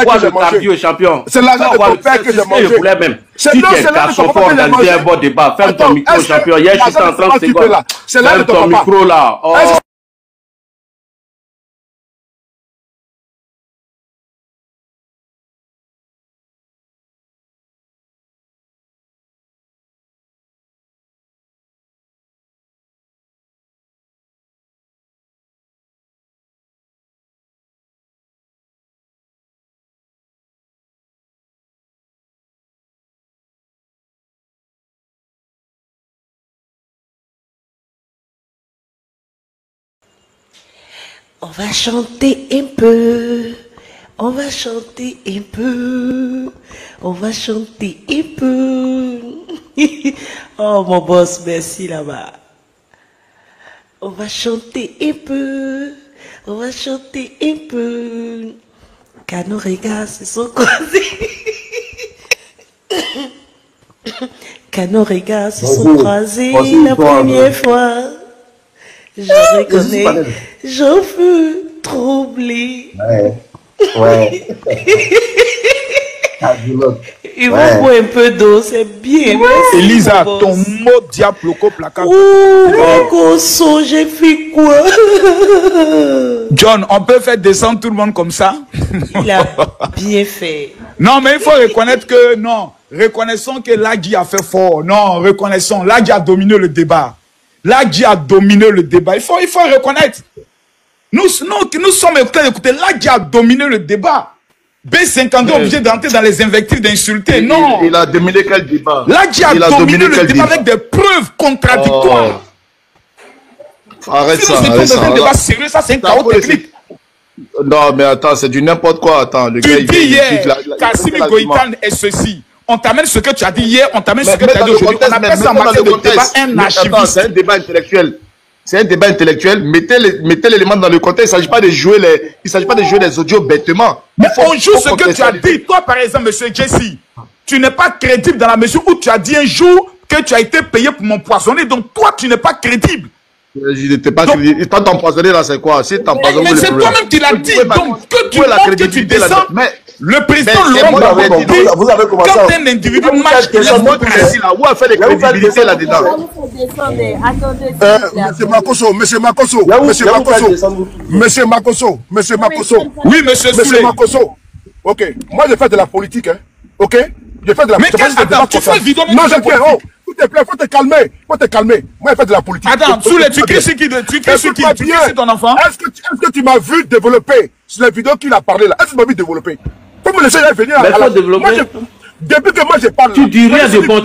voit le cardio, champion. C'est l'argent de ton père que j'ai mangé. Si tu es garçon fort organiser un bon débat, ferme ton micro, champion. Hier, je suis en 30 secondes. Ferme ton micro là. On va chanter un peu, on va chanter un peu, on va chanter un peu. Oh mon boss, merci là-bas. On va chanter un peu, on va chanter un peu. Car nos regards se sont croisés. Car nos regards se sont croisés la première fois. Je reconnais, je fus troublé. Ouais. Il va boire un peu d'eau, c'est bien. Elisa, ton mot diabloco placard. Cosso, j'ai fait quoi? John, on peut faire descendre tout le monde comme ça? Il a bien fait. Non, mais il faut reconnaître que, non, reconnaissons que Ladji a fait fort. Non, reconnaissons, Ladji a dominé le débat. Ladji a dominé le débat. Il faut reconnaître. Nous sommes en train d'écouter. Ladji a dominé le débat. B52 est obligé d'entrer dans les invectives, d'insulter. Non. Il a dominé quel débat? Ladji a dominé le débat avec des preuves contradictoires. Arrête ça. C'est un débat sérieux, ça c'est un chaos technique. Non, mais attends, c'est du n'importe quoi. Attends, le gars, tu dis hier, Kassimi Goïtan est ceci. On t'amène ce que tu as dit hier, on t'amène ce que tu as dit aujourd'hui. On appelle ça en matière de débat un archiviste. C'est un débat intellectuel. C'est un débat intellectuel. Mettez l'élément dans le contexte. Il ne s'agit pas de jouer les audios bêtement. Mais on joue ce que tu as dit. Toi, par exemple, monsieur Jesse, tu n'es pas crédible dans la mesure où tu as dit un jour que tu as été payé pour m'empoisonner. Donc, toi, tu n'es pas crédible. Je n'étais pas crédible. Quand t'empoisonner là, c'est quoi? Si t'empoisonnes. Mais c'est toi-même qui l'as dit. Donc, que tu montres que tu descends. Le président Laurent Gbagbo, vous avez commencé quand un individu marche, il laisse mon président. Où a fait les crédibilités là-dedans? Monsieur Makosso. Oui, monsieur Soulé. Ok, moi j'ai fait de la politique, hein. Ok? J'ai fait de la politique. Mais attends, tu fais vidéo. Non, je fais, oh, s'il te plaît, faut te calmer. Moi j'ai fait de la politique. Attends, Soulé, tu cries sur qui? Tu cries sur ton enfant? Est-ce que tu m'as vu développer sur les vidéos qu'il a parlé là? Est-ce que tu m'as vu développer? Comment le chef venir à la... Depuis que moi je parle... Tu dis rien de bon,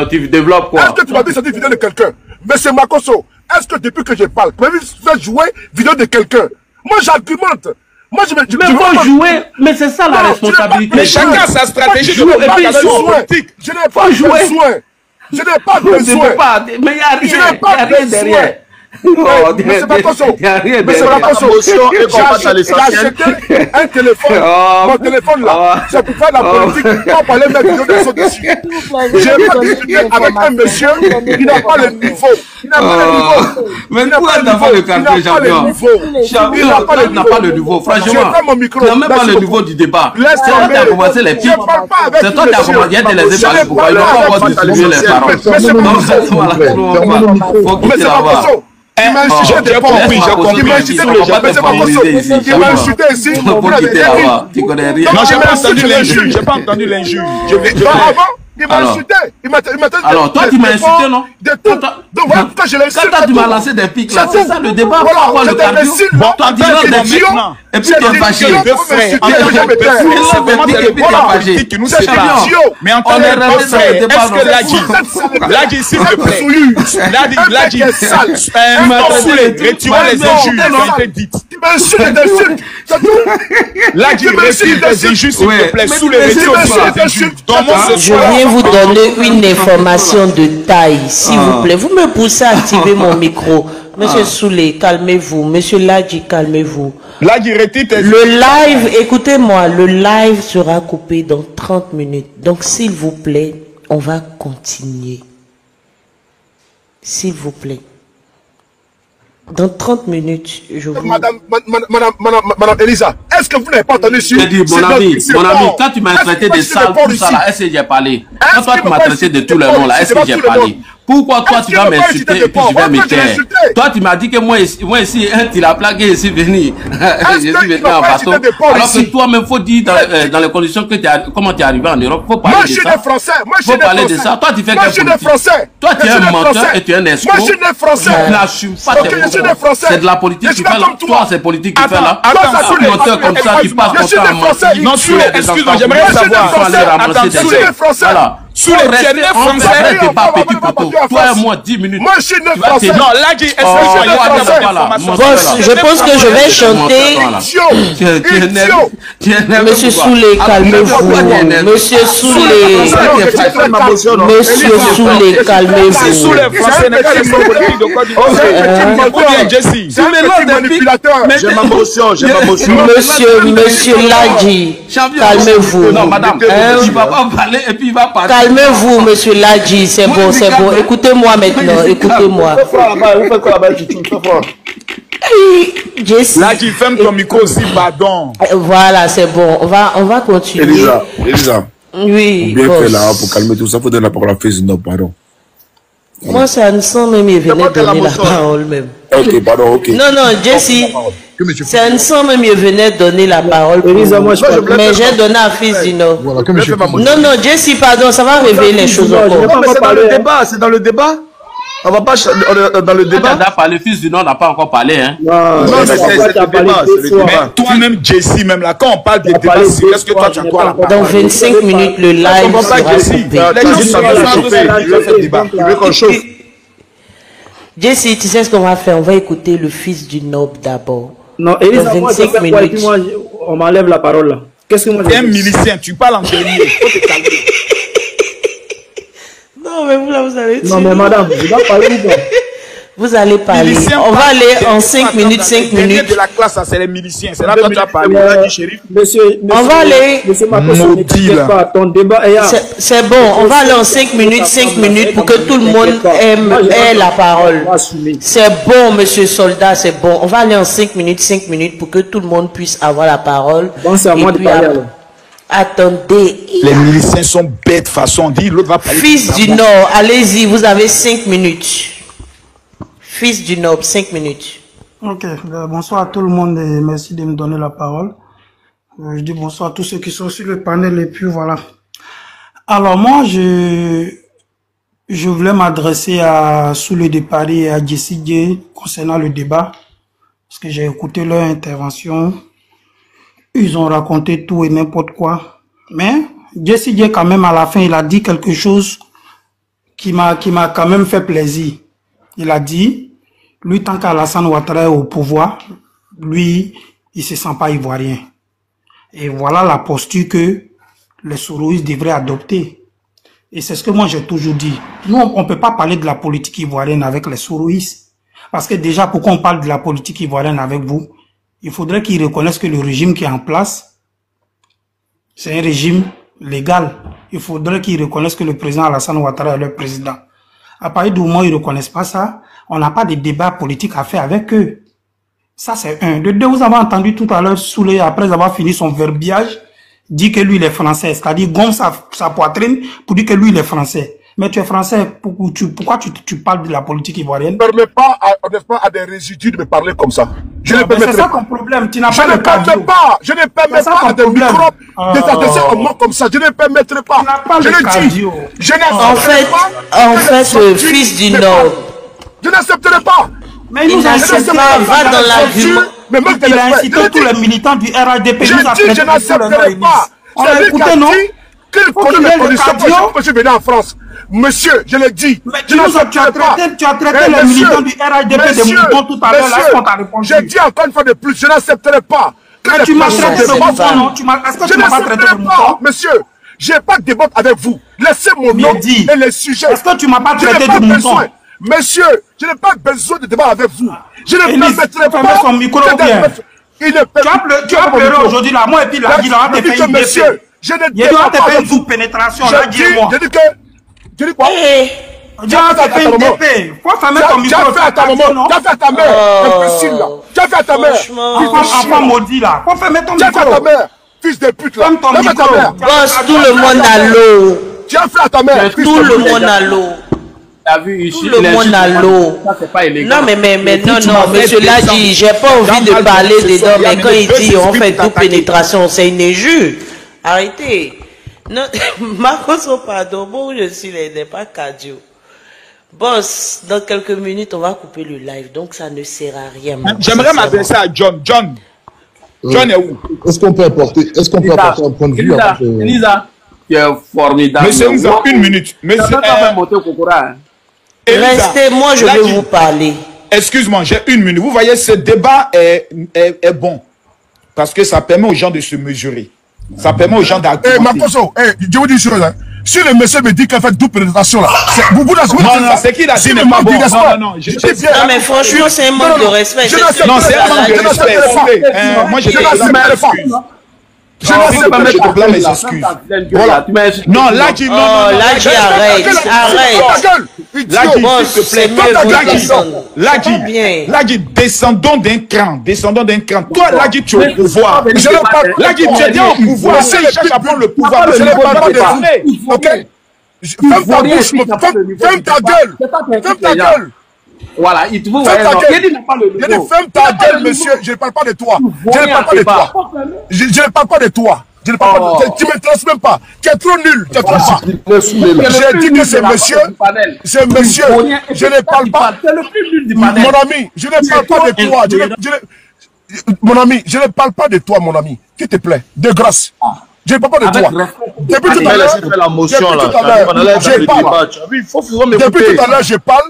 tu développes quoi? Est-ce que tu m'as vu sur une vidéo de quelqu'un? Monsieur Makosso, est-ce que depuis que je parle, tu m'as vu faire jouer vidéo de quelqu'un? Moi j'argumente. Moi je mais faut jouer, mais c'est ça la responsabilité. Mais chacun a sa stratégie de propagation politique. Je n'ai pas besoin. Je n'ai pas besoin. Mais il n'y a rien. Je n'ai pas rien derrière. Mais c'est pas Kosso. Il n'y a rien Mais c'est pas Kosso. J'ai acheté un téléphone. Mon téléphone là, c'est pour faire la politique. Pas parler de vidéos de son dessus. J'ai pas discuté avec un monsieur qui n'a pas le niveau. Il n'a pas le niveau. Mais pourquoi tu n'as pas le quartier, champion? Champion, tu n'as pas le niveau. Franchement, tu n'as même pas le niveau du débat. C'est toi qui as commencé les pieds. C'est toi qui as commencé. Il y a des les épargnes pour ils n'ont pas encore distribué les paroles. Donc, faut quitter là-bas. Il m'a insulté, j'ai compris. Il m'a insulté, il m'a insulté ici. Tu connais rien. Non, j'ai pas entendu l'injure. J'ai pas entendu l'injure. Avant, il m'a insulté. Alors, toi, tu m'as insulté, non? Donc, voilà, quand je l'ai insulté. Quand tu m'as lancé des pics, là, c'est ça le débat. Pourquoi le cardio? Toi, tu lances des pics, et puis tu es fâché. Mais entendez, est-ce que Ladji, s'il te plaît, Ladji, retirons les injures qui ont été dites. Tu m'insultes, Ladji, retire les injures, s'il te plaît, sous les injures. Je viens vous donner une information de taille, s'il vous plaît. Vous me poussez à activer mon micro. Monsieur Soulé, calmez-vous. Monsieur Ladji, calmez-vous. Ladji, retire tes... Le live, écoutez-moi, le live sera coupé dans 30 minutes. Donc, s'il vous plaît, on va continuer. S'il vous plaît. Dans 30 minutes, je vous... Madame Elisa, est-ce que vous n'avez pas entendu sur... J'ai dit, mon ami, quand tu m'as traité de sale, tout ça là, est-ce que j'ai parlé? Quand toi tu m'as traité de tous les noms là, est-ce que j'ai parlé? Pourquoi toi tu vas m'insulter et puis je vais me taire? Toi tu m'as dit que moi ici, tu l'as plaqué, je suis venu. Je suis venu en bateau. Alors que toi-même, faut dire dans les conditions que comment tu es arrivé en Europe, faut parler de ça. Faut parler de ça. Toi tu fais quel politique? Toi tu es un menteur et tu es un escroc. Moi je suis né français. Tu n'assumes pas tes mots. C'est de la politique que tu fais là. Toi c'est politique que tu fais là. Un menteur comme ça qui passe ton temps à mentir. Non, excuse-moi, j'aimerais savoir. Attends, voilà. Sous les tiennes français, toi et moi 10 minutes. Moi je suis né français. Non, là dit Boss, je pense que je vais chanter. Monsieur Soulé, calmez-vous. Monsieur Soulé. Monsieur Soulé, calmez-vous. Monsieur Ladji, calmez-vous. Non, madame, tu vas pas parler et puis il va parler. Calmez-vous, monsieur Ladji, c'est bon, c'est bon. Écoutez-moi maintenant, écoutez-moi. Ladji, ferme ton micro aussi, pardon. Voilà, c'est bon, on va continuer. Elisa. Oui, bien fait là, pour calmer tout ça, faut donner la parole à Fils du Nord, pardon. Moi, ça ne sent même, il venait donner la parole même. Ok, pardon, ok. Non, Jessie, ça ne sent même, il venait donner la parole. Mais j'ai donné à Fils du Nord. Non, Jessie, pardon, ça va réveiller les choses encore. C'est dans le débat, c'est dans le débat. On va pas dans le débat. Le Fils du Nord n'a pas encore parlé, hein. Non, c'est le débat. Mais toi-même, Jessie, même là, quand on parle des débats, est-ce que toi, tu as quoi là? Dans 25 minutes, le live sera coupé. Jessie, tu sais ce qu'on va faire? On va écouter le Fils du Nob d'abord. Non, Elisa, moi, on m'enlève la parole là. Qu'est-ce que moi j'ai un milicien, tu parles en dernier. Faut te calmer. Non, mais vous allez... Non, mais madame, je dois parler ou pas? Vous allez parler. On va aller en 5 minutes, 5 minutes. De la classe, c'est les miliciens. C'est là que tu as parlé. On va aller. Monsieur Makoso, pas ton débat. C'est bon. On va aller en 5 minutes pour que tout le monde ait la parole. C'est bon, monsieur Soldat, c'est bon. On va aller en 5 minutes pour que tout le monde puisse avoir la parole. Bon, c'est à moi de parler alors. Attendez. Les miliciens sont bêtes, façon dit. L'autre va parler. Fils du Nord, allez-y, vous avez 5 minutes. Fils du Nord, 5 minutes. Ok, bonsoir à tout le monde et merci de me donner la parole. Je dis bonsoir à tous ceux qui sont sur le panel et puis voilà. Alors moi, je voulais m'adresser à Soulé de Paris et à Jessie J concernant le débat. Parce que j'ai écouté leur intervention. Ils ont raconté tout et n'importe quoi. Mais Jessie J quand même à la fin, il a dit quelque chose qui m'a quand même fait plaisir. Il a dit, lui, tant qu'Alassane Ouattara est au pouvoir, lui, il se sent pas ivoirien. Et voilà la posture que les Soroïstes devraient adopter. Et c'est ce que moi j'ai toujours dit. Nous, on peut pas parler de la politique ivoirienne avec les Soroïstes. Parce que déjà, pourquoi on parle de la politique ivoirienne avec vous? Il faudrait qu'ils reconnaissent que le régime qui est en place, c'est un régime légal. Il faudrait qu'ils reconnaissent que le président Alassane Ouattara est leur président. À partir du moment où ils ne reconnaissent pas ça, on n'a pas de débat politique à faire avec eux. Ça, c'est un. De deux, vous avez entendu tout à l'heure Soulé, après avoir fini son verbiage, dit que lui, il est français. C'est-à-dire, gomme sa poitrine pour dire que lui, il est français. Mais tu es français, pourquoi tu parles de la politique ivoirienne? Ne permets pas, honnêtement, à des résidus de me parler comme ça. Je ne permettrai pas. C'est ça ton problème, tu n'as pas le cardio. Je ne permets pas à des microbes de s'adresser à moi comme ça. Je ne permettrai pas. Tu n'as pas le cardio. Je n'accepterai pas. En fait, le Fils du Nord. Je n'accepterai pas. Mais il nous incite pas, va dans l'argument. Il a incité tous les militants du RADP. Je dis, je n'accepterai pas. On a écouté, non? Qu'il connaît les conditions pour que je vienne en France. Monsieur, je l'ai dit. Mais tu as traité les militants du RADP de moutons tout à l'heure. Là, est-ce qu'on t'a répondu? J'ai dit encore une fois de plus, je n'accepterai pas. Mais tu m'as traité de moutons, non? Est-ce que tu m'as pas traité de moutons? Monsieur, je n'ai pas de débat avec vous. Laissez mon nom et les sujets. Est-ce que tu m'as pas traité de moutons? Monsieur, je n'ai pas besoin de débat avec vous. Je ne permettrai pas. Son micro bien. Tu as pleuré aujourd'hui là, moi et puis là, il a fait une monsieur. Je ne dis pas une sous-pénétration, là, dis-moi. Je dis quoi? Tu as fait à ta maman. Tu as fait à ta maman. Tu as fait à ta mère. Imbécile là. Tu as fait à ta mère. Enfant maudit là. Faut faire mettre ton micro. Tu as fait à ta mère. Fils de pute là. Tu as fait à ta mère. Boss, tout le monde à l'eau. Tu as fait à ta mère. Tout le monde à l'eau. Tout le monde à l'eau. Non, mais non, monsieur l'a dit, j'ai pas envie de parler dedans, mais quand il dit on fait toute pénétration, c'est une injure. Arrêtez. Non, Marcos, pardon, bon, je suis là, il n'est pas cardio. Boss, dans quelques minutes, on va couper le live, donc ça ne sert à rien. J'aimerais m'adresser à John. John est où? Est-ce qu'on peut apporter un point de vue Elisa, qui est formidable. Monsieur Elisa, une minute. Restez, moi je vais vous parler. Excuse-moi, j'ai une minute. Vous voyez, ce débat est bon. Parce que ça permet aux gens de se mesurer. Ça permet aux gens d'argumenter. Makoso, je vous dis une chose. Hein. Si le monsieur me dit qu'elle fait double pénétration là, c'est beaucoup d'assurance. Non, c'est qui l'a dit n'est pas bon. Non, mais franchement, c'est un manque de respect. Non, c'est un manque de respect. Moi, je je n'accepte pas mes excuses. Voilà. Non, là, dis non. Là, arrête. Là, dis descendons d'un cran. Toi, là, dis tu es au pouvoir. Là, dis tu es au pouvoir. Si je cherche à prendre le pouvoir, je ne parle pas de vous. Ok. Ferme ta bouche. Ferme ta gueule. Voilà, il te veut. Ferme ta gueule, monsieur. Je ne parle pas de toi. Je ne parle pas de toi. Je ne parle pas de toi. Tu ne me traites même pas. Tu es trop nul. Tu es trop bas. J'ai dit que c'est monsieur. C'est monsieur. Je ne parle pas. Mon ami, je ne parle pas de toi. Mon ami, je ne parle pas de toi, mon ami. S'il te plaît, de grâce. Je ne parle pas de toi. Depuis tout à l'heure, je parle.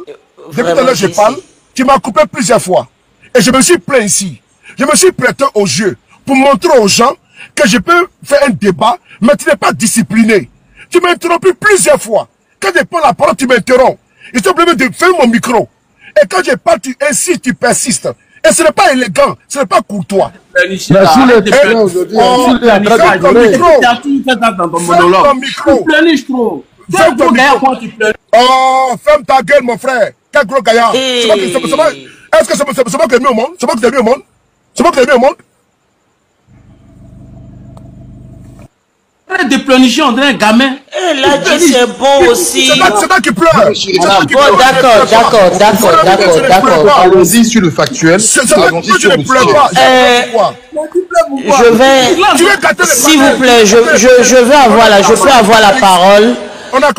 Tu m'as coupé plusieurs fois. Et je me suis plaint ici. Je me suis prêté au jeu pour montrer aux gens que je peux faire un débat, mais tu n'es pas discipliné. Tu m'as interrompu plusieurs fois. Quand je prends la parole, tu m'interromps. Il te plaît de faire mon micro. Et quand je parle, tu insistes, tu persistes. Et ce n'est pas élégant, ce n'est pas courtois. Merci les frères aujourd'hui. Ferme ton micro. Oh, ferme ta gueule, mon frère. Quel gros gaillard. Est-ce que c'est moi qui ai mis au monde? C'est moi qui ai mis au monde? C'est moi qui ai mis au monde? De pleurnicher, on dirait un gamin. Là, c'est bon aussi. C'est toi qui pleure. Bon, d'accord. Allons-y sur le factuel. C'est toi qui ne pleure pas. Je vais, s'il vous plaît, je peux avoir la parole.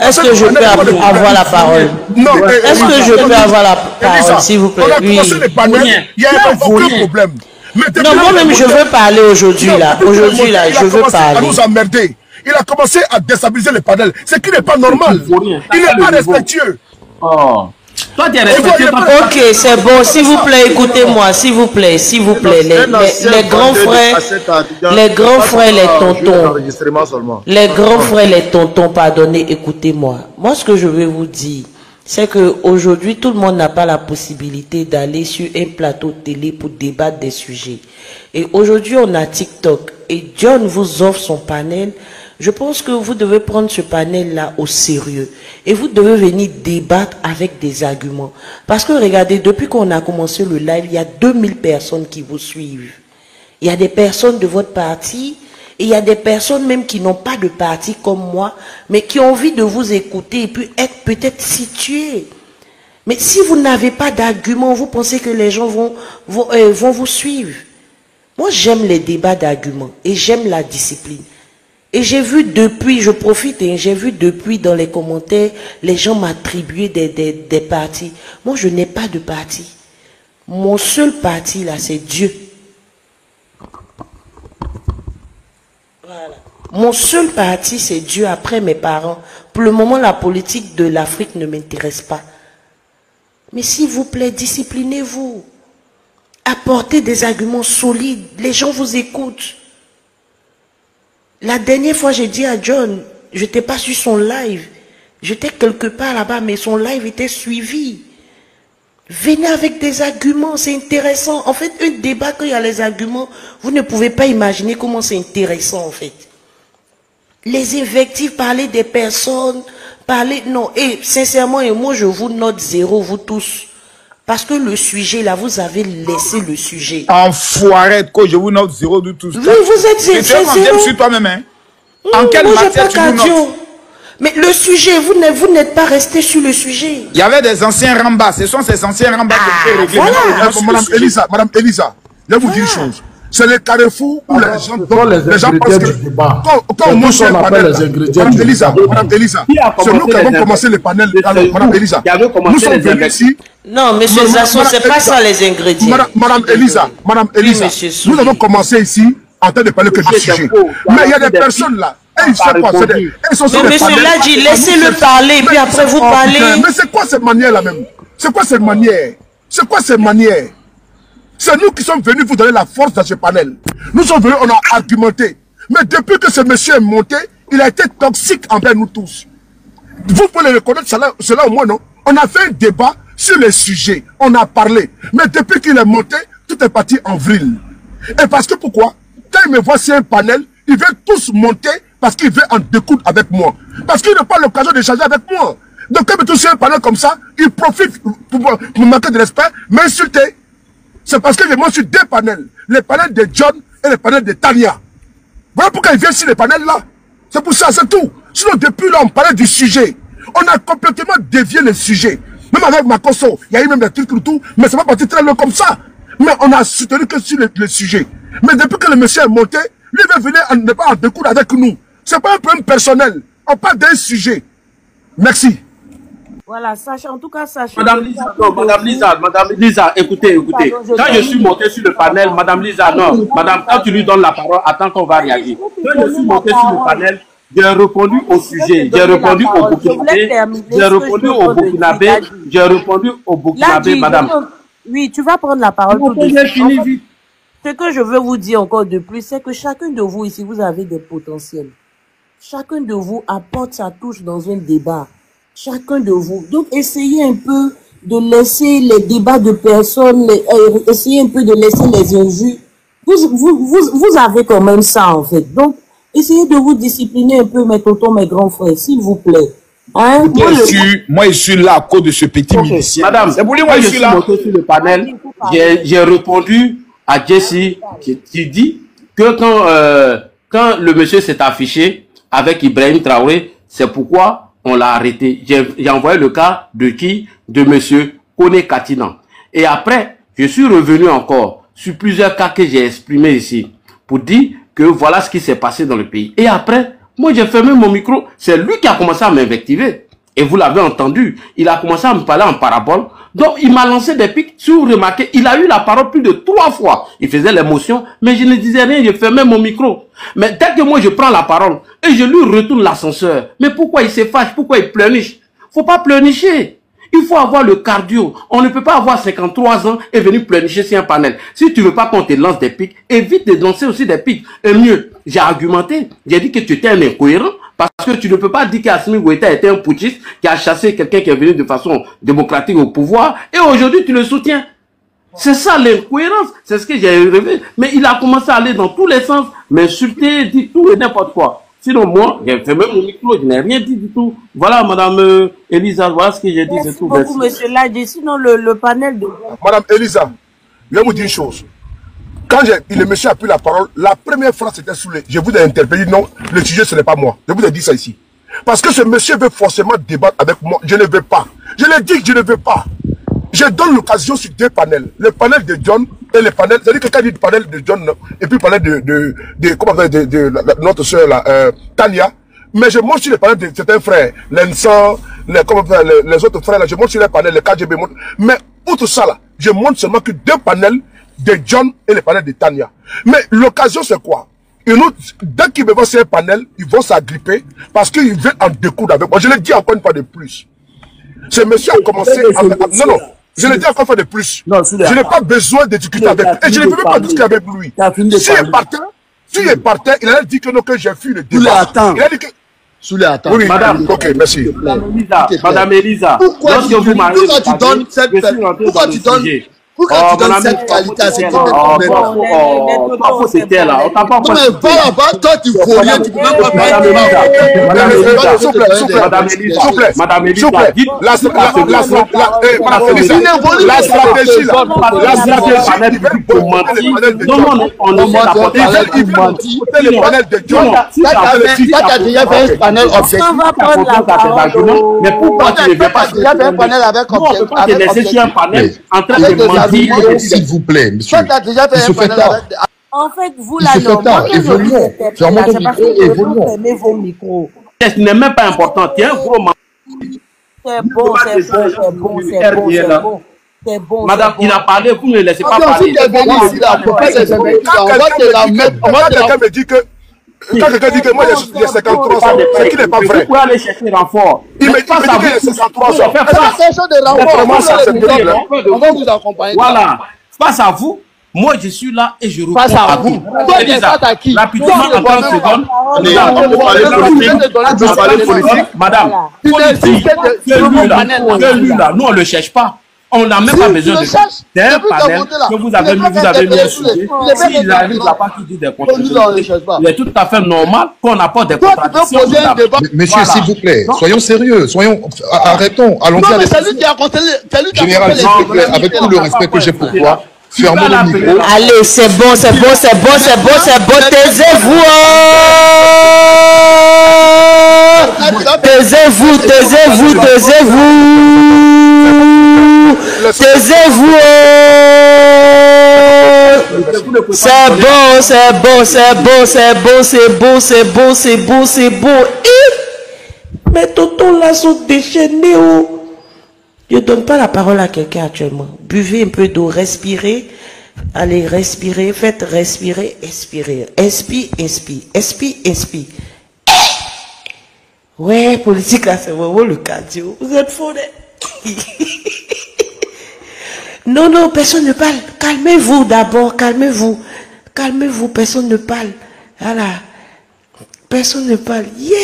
Est-ce que je peux avoir la parole? Non. Est-ce que je peux avoir la parole, s'il vous plaît? Oui. Il n'y a aucun problème. Non, moi-même, je veux parler aujourd'hui, là. Aujourd'hui, là, je veux parler. Il nous a emmerdé. Il a commencé à déstabiliser les panels. Ce qui n'est pas normal. Il n'est pas respectueux. Oh. Toi, tu es respectueux. Ok, c'est bon. S'il vous plaît, écoutez-moi. S'il vous plaît. Les grands frères, les tontons. Les grands frères, les tontons, pardonnez, écoutez-moi. Moi, ce que je vais vous dire, c'est qu'aujourd'hui, tout le monde n'a pas la possibilité d'aller sur un plateau de télé pour débattre des sujets. Et aujourd'hui, on a TikTok. Et John vous offre son panel. Je pense que vous devez prendre ce panel-là au sérieux. Et vous devez venir débattre avec des arguments. Parce que regardez, depuis qu'on a commencé le live, il y a 2000 personnes qui vous suivent. Il y a des personnes de votre parti. Et il y a des personnes même qui n'ont pas de parti comme moi, mais qui ont envie de vous écouter et puis être peut-être situés. Mais si vous n'avez pas d'arguments, vous pensez que les gens vont vous suivre. Moi, j'aime les débats d'arguments et j'aime la discipline. Et j'ai vu depuis, je profite, j'ai vu depuis dans les commentaires, les gens m'attribuer des partis. Moi, je n'ai pas de parti. Mon seul parti, là, c'est Dieu. Voilà. Mon seul parti, c'est Dieu après mes parents. Pour le moment, la politique de l'Afrique ne m'intéresse pas. Mais s'il vous plaît, disciplinez-vous. Apportez des arguments solides. Les gens vous écoutent. La dernière fois, j'ai dit à John, je n'étais pas sur son live. J'étais quelque part là-bas, mais son live était suivi. Venez avec des arguments, c'est intéressant. En fait, un débat, quand il y a les arguments, vous ne pouvez pas imaginer comment c'est intéressant, en fait. Les invectives, parler des personnes, Parlez, non, et sincèrement, et moi je vous note 0, vous tous. Parce que le sujet, là, vous avez laissé le sujet. Enfoiré, quoi, je vous note 0 de tous. Oui, vous êtes 0. Tu es sur toi-même, hein? En quelle matière tu vous notes? Mais le sujet, vous n'êtes pas resté sur le sujet. Il y avait des anciens rambas. Ce sont ces anciens rambas qui ont réglé. Voilà. Madame Elisa, je vais vous dire une chose. C'est le carrefour où les gens pensent que quand on monte un panel, Madame Elisa, c'est nous qui avons commencé le panel. Madame Elisa, nous sommes venus ici. Non, monsieur Zasson, c'est pas ça les ingrédients. Madame Elisa, nous avons commencé ici en train de parler que du sujet. Mais il y a des personnes là. Mais monsieur Ladji, laissez-le parler, puis après vous parlez. Mais c'est quoi cette manière là même? C'est quoi cette manière? C'est quoi cette manière? C'est nous qui sommes venus vous donner la force dans ce panel. Nous sommes venus, on a argumenté. Mais depuis que ce monsieur est monté, il a été toxique envers nous tous. Vous pouvez le reconnaître, cela au moins, non? On a fait un débat sur les sujets. On a parlé. Mais depuis qu'il est monté, tout est parti en vrille. Et parce que pourquoi? Quand il me voit sur un panel, ils veulent tous monter parce qu'ils veulent en découdre avec moi. Parce qu'ils n'ont pas l'occasion d'échanger avec moi. Donc quand il me touche sur un panel comme ça, il profite pour me manquer de respect, m'insulter. C'est parce que je monte sur 2 panels. Le panel de John et le panel de Tania. Voilà pourquoi ils viennent sur les panels là. C'est pour ça, c'est tout. Sinon, depuis là, on parlait du sujet. On a complètement dévié le sujet. Même avec Makosso, il y a eu même des trucs et tout, mais ça va partir très loin comme ça. Mais on a soutenu que sur le sujet. Mais depuis que le monsieur est monté, lui veut venir ne pas en découdre avec nous. C'est pas un problème personnel. On parle d'un sujet. Merci. Voilà, Sacha, en tout cas, Sacha. Madame Lisa, écoutez. Quand je suis monté sur le panel, Madame Lisa, non, Madame, quand tu lui donnes la parole, attends qu'on va réagir. Quand je suis monté sur le panel, j'ai répondu au sujet, j'ai répondu au Burkinabé, Madame. Oui, tu vas prendre la parole tout de suite. Ce que je veux vous dire encore de plus, c'est que chacun de vous ici, vous avez des potentiels. Chacun de vous apporte sa touche dans un débat. Chacun de vous. Donc, essayez un peu de laisser les débats de personnes, essayez un peu de laisser les injures. Vous avez quand même ça, en fait. Donc, essayez de vous discipliner un peu, mes tontons, mes grands frères, s'il vous plaît. Hein? Moi, je suis là à cause de ce petit milicien. Madame, c'est pour lui, moi, je suis monté sur le panel. J'ai répondu à Jessie qui dit que quand le monsieur s'est affiché avec Ibrahim Traoré, c'est pourquoi on l'a arrêté. J'ai envoyé le cas de qui? De monsieur Kone Katinan. Et après, je suis revenu encore sur plusieurs cas que j'ai exprimés ici pour dire que voilà ce qui s'est passé dans le pays. Et après, moi j'ai fermé mon micro. C'est lui qui a commencé à m'invectiver. Et vous l'avez entendu. Il a commencé à me parler en parabole. Donc il m'a lancé des pics. Si vous remarquez, il a eu la parole plus de 3 fois. Il faisait l'émotion, mais je ne disais rien. Je fermais mon micro. Mais dès que moi je prends la parole et je lui retourne l'ascenseur, mais pourquoi il se fâche? Pourquoi il pleurniche? Faut pas pleurnicher. Il faut avoir le cardio. On ne peut pas avoir 53 ans et venir pleurnicher sur un panel. Si tu veux pas qu'on te lance des pics, évite de lancer aussi des pics. Et mieux, j'ai argumenté. J'ai dit que tu étais un incohérent. Parce que tu ne peux pas dire qu'Assimi Goïta était un putschiste qui a chassé quelqu'un qui est venu de façon démocratique au pouvoir. Et aujourd'hui, tu le soutiens. C'est ça l'incohérence. C'est ce que j'ai rêvé. Mais il a commencé à aller dans tous les sens, m'insulter, dire tout et n'importe quoi. Sinon, moi, j'ai fait même mon micro, je n'ai rien dit du tout. Voilà, Madame Elisa, voilà ce que j'ai dit, c'est tout. Merci beaucoup, monsieur Ladji. Sinon, le panel de... Madame Elisa, je vais vous dire une chose. Quand le monsieur a pris la parole, la première phrase était saoulée. Je vous ai interpellé, non, le sujet ce n'est pas moi. Je vous ai dit ça ici. Parce que ce monsieur veut forcément débattre avec moi. Je ne veux pas. Je l'ai dit que je ne veux pas. Je donne l'occasion sur 2 panels. Le panel de John et le panel, c'est-à-dire que quand il dit le panel de John et puis le panel de notre soeur Tania, mais je monte sur le panel de certains frères, l'Ensan, les autres frères, là, je monte sur les panels, le KGB, mais outre ça là, je montre seulement que 2 panels de John et le panel de Tania. Mais l'occasion c'est quoi? Dès qu'ils me voient sur un panel, ils vont s'agripper parce qu'ils veulent en découdre avec moi. Je le dis encore une fois de plus. Ce monsieur a commencé à... Non, je le dis encore une fois de plus. Je n'ai pas besoin de discuter avec lui. Et je ne veux même pas discuter avec lui. S'il est partant, il a dit que non, que j'ai fui le débat. Il a dit que... Oui, madame, ok, merci. Madame Elisa, pourquoi tu donnes cette... Pourquoi tu donnes... Pourquoi tu donnes cette qualité à cette équipe? C'était là. On t'a pas mais va là-bas, toi tu faut rien, tu peux même pas faire. Madame Elisa, la stratégie on ne déjà fait un panel objectif. mais pourquoi tu ne veux pas un panel avec objectif? Un panel en train de mentir. S'il vous plaît, monsieur. Toi, tu as déjà fait un panel avec... En fait, vous là, non. Évoluons. Fermons vos micros et évoluons. Fermez vos micros. Ce n'est même pas important. Tiens, gros, c'est bon. Madame, il a parlé, vous ne laissez pas parler. Quand quelqu'un me dit que quand quelqu'un dit que moi j'ai 53 ans, c'est qu'il n'est pas vrai. Pourquoi aller chercher renfort? Il me dit que j'ai 53 ans. On va vous accompagner. Voilà. Face à vous, moi je suis là et je réponds face à vous. Toi, tu es face à qui? Rapidement, en 30 secondes. Madame, politique, celui-là, nous on ne le cherche pas. On n'a même pas besoin de ça. C'est un panel que vous avez mis un sujet. S'il arrive là-bas qui dit des contradictions, il est tout à fait normal qu'on apporte des contradictions. Monsieur, s'il vous plaît, soyons sérieux, arrêtons, allons-y à l'essentiel. Général, s'il vous plaît, avec tout le respect que j'ai pour toi, fermons le micro. Allez, c'est bon. Taisez-vous. Taisez-vous. C'est bon. Mais tonton là sont déchaînés. Je ne donne pas la parole à quelqu'un actuellement. Buvez un peu d'eau, respirez. Allez, respirez, faites respirer, expirer. Inspire. Ouais, politique là, c'est vraiment le cardio. Vous êtes faux. Non, personne ne parle. Calmez-vous d'abord, calmez-vous, personne ne parle. Voilà. Personne ne parle. Yeah.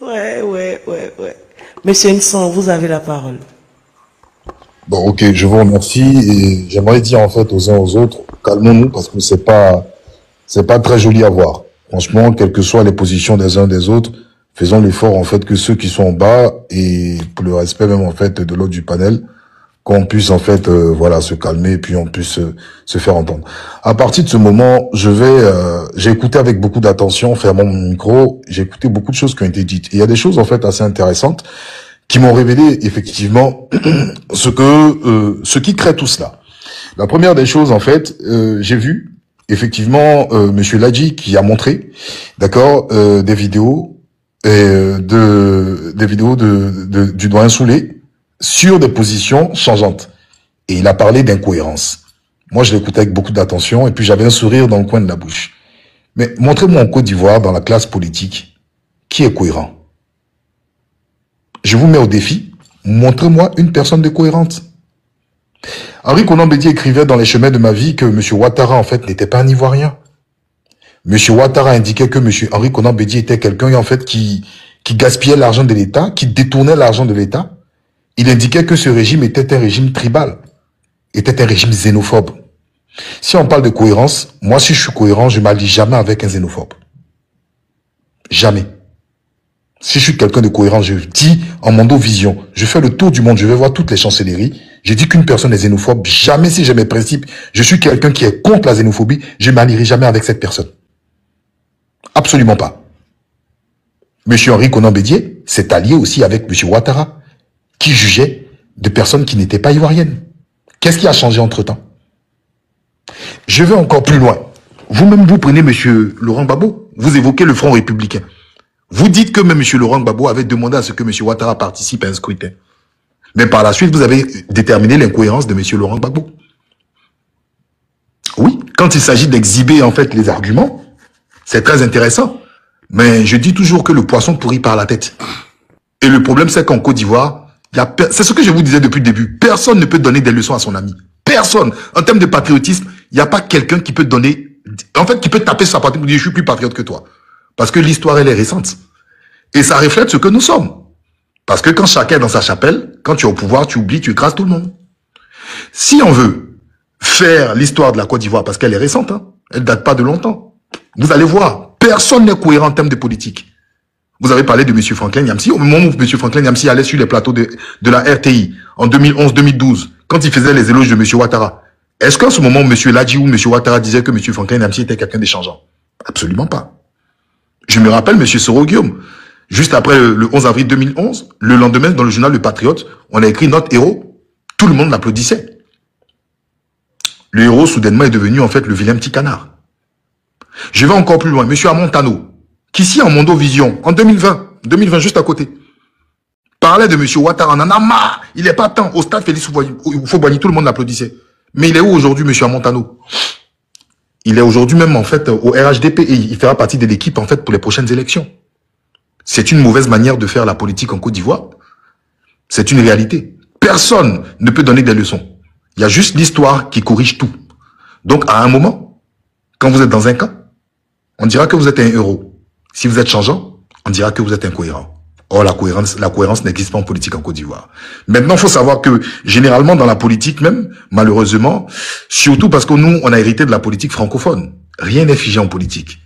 Ouais. Monsieur Nson, vous avez la parole. Bon, ok, je vous remercie et j'aimerais dire en fait aux uns aux autres, calmons-nous parce que c'est pas très joli à voir. Franchement, quelles que soient les positions des uns des autres, faisons l'effort en fait que ceux qui sont en bas et pour le respect même en fait de l'autre du panel, qu'on puisse en fait voilà se calmer et puis on puisse se faire entendre. À partir de ce moment, j'ai écouté avec beaucoup d'attention, fermant mon micro, j'ai écouté beaucoup de choses qui ont été dites. Et il y a des choses en fait assez intéressantes qui m'ont révélé effectivement ce qui crée tout cela. La première des choses en fait, j'ai vu effectivement Monsieur Ladji qui a montré, d'accord, des vidéos du doyen Soulé sur des positions changeantes. Et il a parlé d'incohérence. Moi, je l'écoutais avec beaucoup d'attention et puis j'avais un sourire dans le coin de la bouche. Mais montrez-moi en Côte d'Ivoire, dans la classe politique, qui est cohérent. Je vous mets au défi, montrez-moi une personne de cohérente. Henri Konan Bédié écrivait dans Les Chemins de ma vie que M. Ouattara, en fait, n'était pas un Ivoirien. M. Ouattara indiquait que M. Henri Konan Bédié était quelqu'un, en fait, qui gaspillait l'argent de l'État, qui détournait l'argent de l'État. Il indiquait que ce régime était un régime tribal, était un régime xénophobe. Si on parle de cohérence, moi, si je suis cohérent, je ne m'allie jamais avec un xénophobe. Jamais. Si je suis quelqu'un de cohérent, je dis en mondovision, je fais le tour du monde, je vais voir toutes les chancelleries, je dis qu'une personne est xénophobe, jamais si j'ai mes principes, je suis quelqu'un qui est contre la xénophobie, je ne m'allierai jamais avec cette personne. Absolument pas. Monsieur Henri Konan Bédié s'est allié aussi avec monsieur Ouattara, qui jugeait de personnes qui n'étaient pas ivoiriennes. Qu'est-ce qui a changé entre-temps? Je vais encore plus loin. Vous-même, vous prenez monsieur Laurent Gbagbo, vous évoquez le Front républicain. Vous dites que même monsieur Laurent Gbagbo avait demandé à ce que monsieur Ouattara participe à un scrutin. Mais par la suite, vous avez déterminé l'incohérence de monsieur Laurent Gbagbo. Oui, quand il s'agit d'exhiber en fait les arguments, c'est très intéressant. Mais je dis toujours que le poisson pourrit par la tête. Et le problème, c'est qu'en Côte d'Ivoire, c'est ce que je vous disais depuis le début. Personne ne peut donner des leçons à son ami. Personne. En termes de patriotisme, il n'y a pas quelqu'un qui peut donner, en fait, qui peut taper sur sa poitrine pour dire je suis plus patriote que toi. Parce que l'histoire, elle est récente. Et ça reflète ce que nous sommes. Parce que quand chacun est dans sa chapelle, quand tu es au pouvoir, tu oublies, tu écrases tout le monde. Si on veut faire l'histoire de la Côte d'Ivoire, parce qu'elle est récente, hein, elle date pas de longtemps, vous allez voir, personne n'est cohérent en termes de politique. Vous avez parlé de M. Franklin Nyamsi. Au moment où M. Franklin Nyamsi allait sur les plateaux de la RTI en 2011-2012, quand il faisait les éloges de M. Ouattara, est-ce qu'en ce moment, M. Ladji ou M. Ouattara disait que M. Franklin Nyamsi était quelqu'un d'échangeant? Absolument pas. Je me rappelle M. Soro Guillaume. Juste après le 11 avril 2011, le lendemain, dans le journal Le Patriote, on a écrit notre héros. Tout le monde l'applaudissait. Le héros, soudainement, est devenu en fait le vilain petit canard. Je vais encore plus loin. M. Amontano, qui ici en Mondovision, en 2020 juste à côté, parlait de M. Ouattara, on en a marre, il n'est pas temps, au stade Félix Houphouët-Boigny, tout le monde l'applaudissait. Mais il est où aujourd'hui, M. Amontano? Il est aujourd'hui même en fait au RHDP et il fera partie de l'équipe en fait pour les prochaines élections. C'est une mauvaise manière de faire la politique en Côte d'Ivoire. C'est une réalité. Personne ne peut donner des leçons. Il y a juste l'histoire qui corrige tout. Donc à un moment, quand vous êtes dans un cas, on dira que vous êtes un héros. Si vous êtes changeant, on dira que vous êtes incohérent. Or, la cohérence n'existe pas en politique en Côte d'Ivoire. Maintenant, il faut savoir que, généralement, dans la politique même, malheureusement, surtout parce que nous, on a hérité de la politique francophone. Rien n'est figé en politique.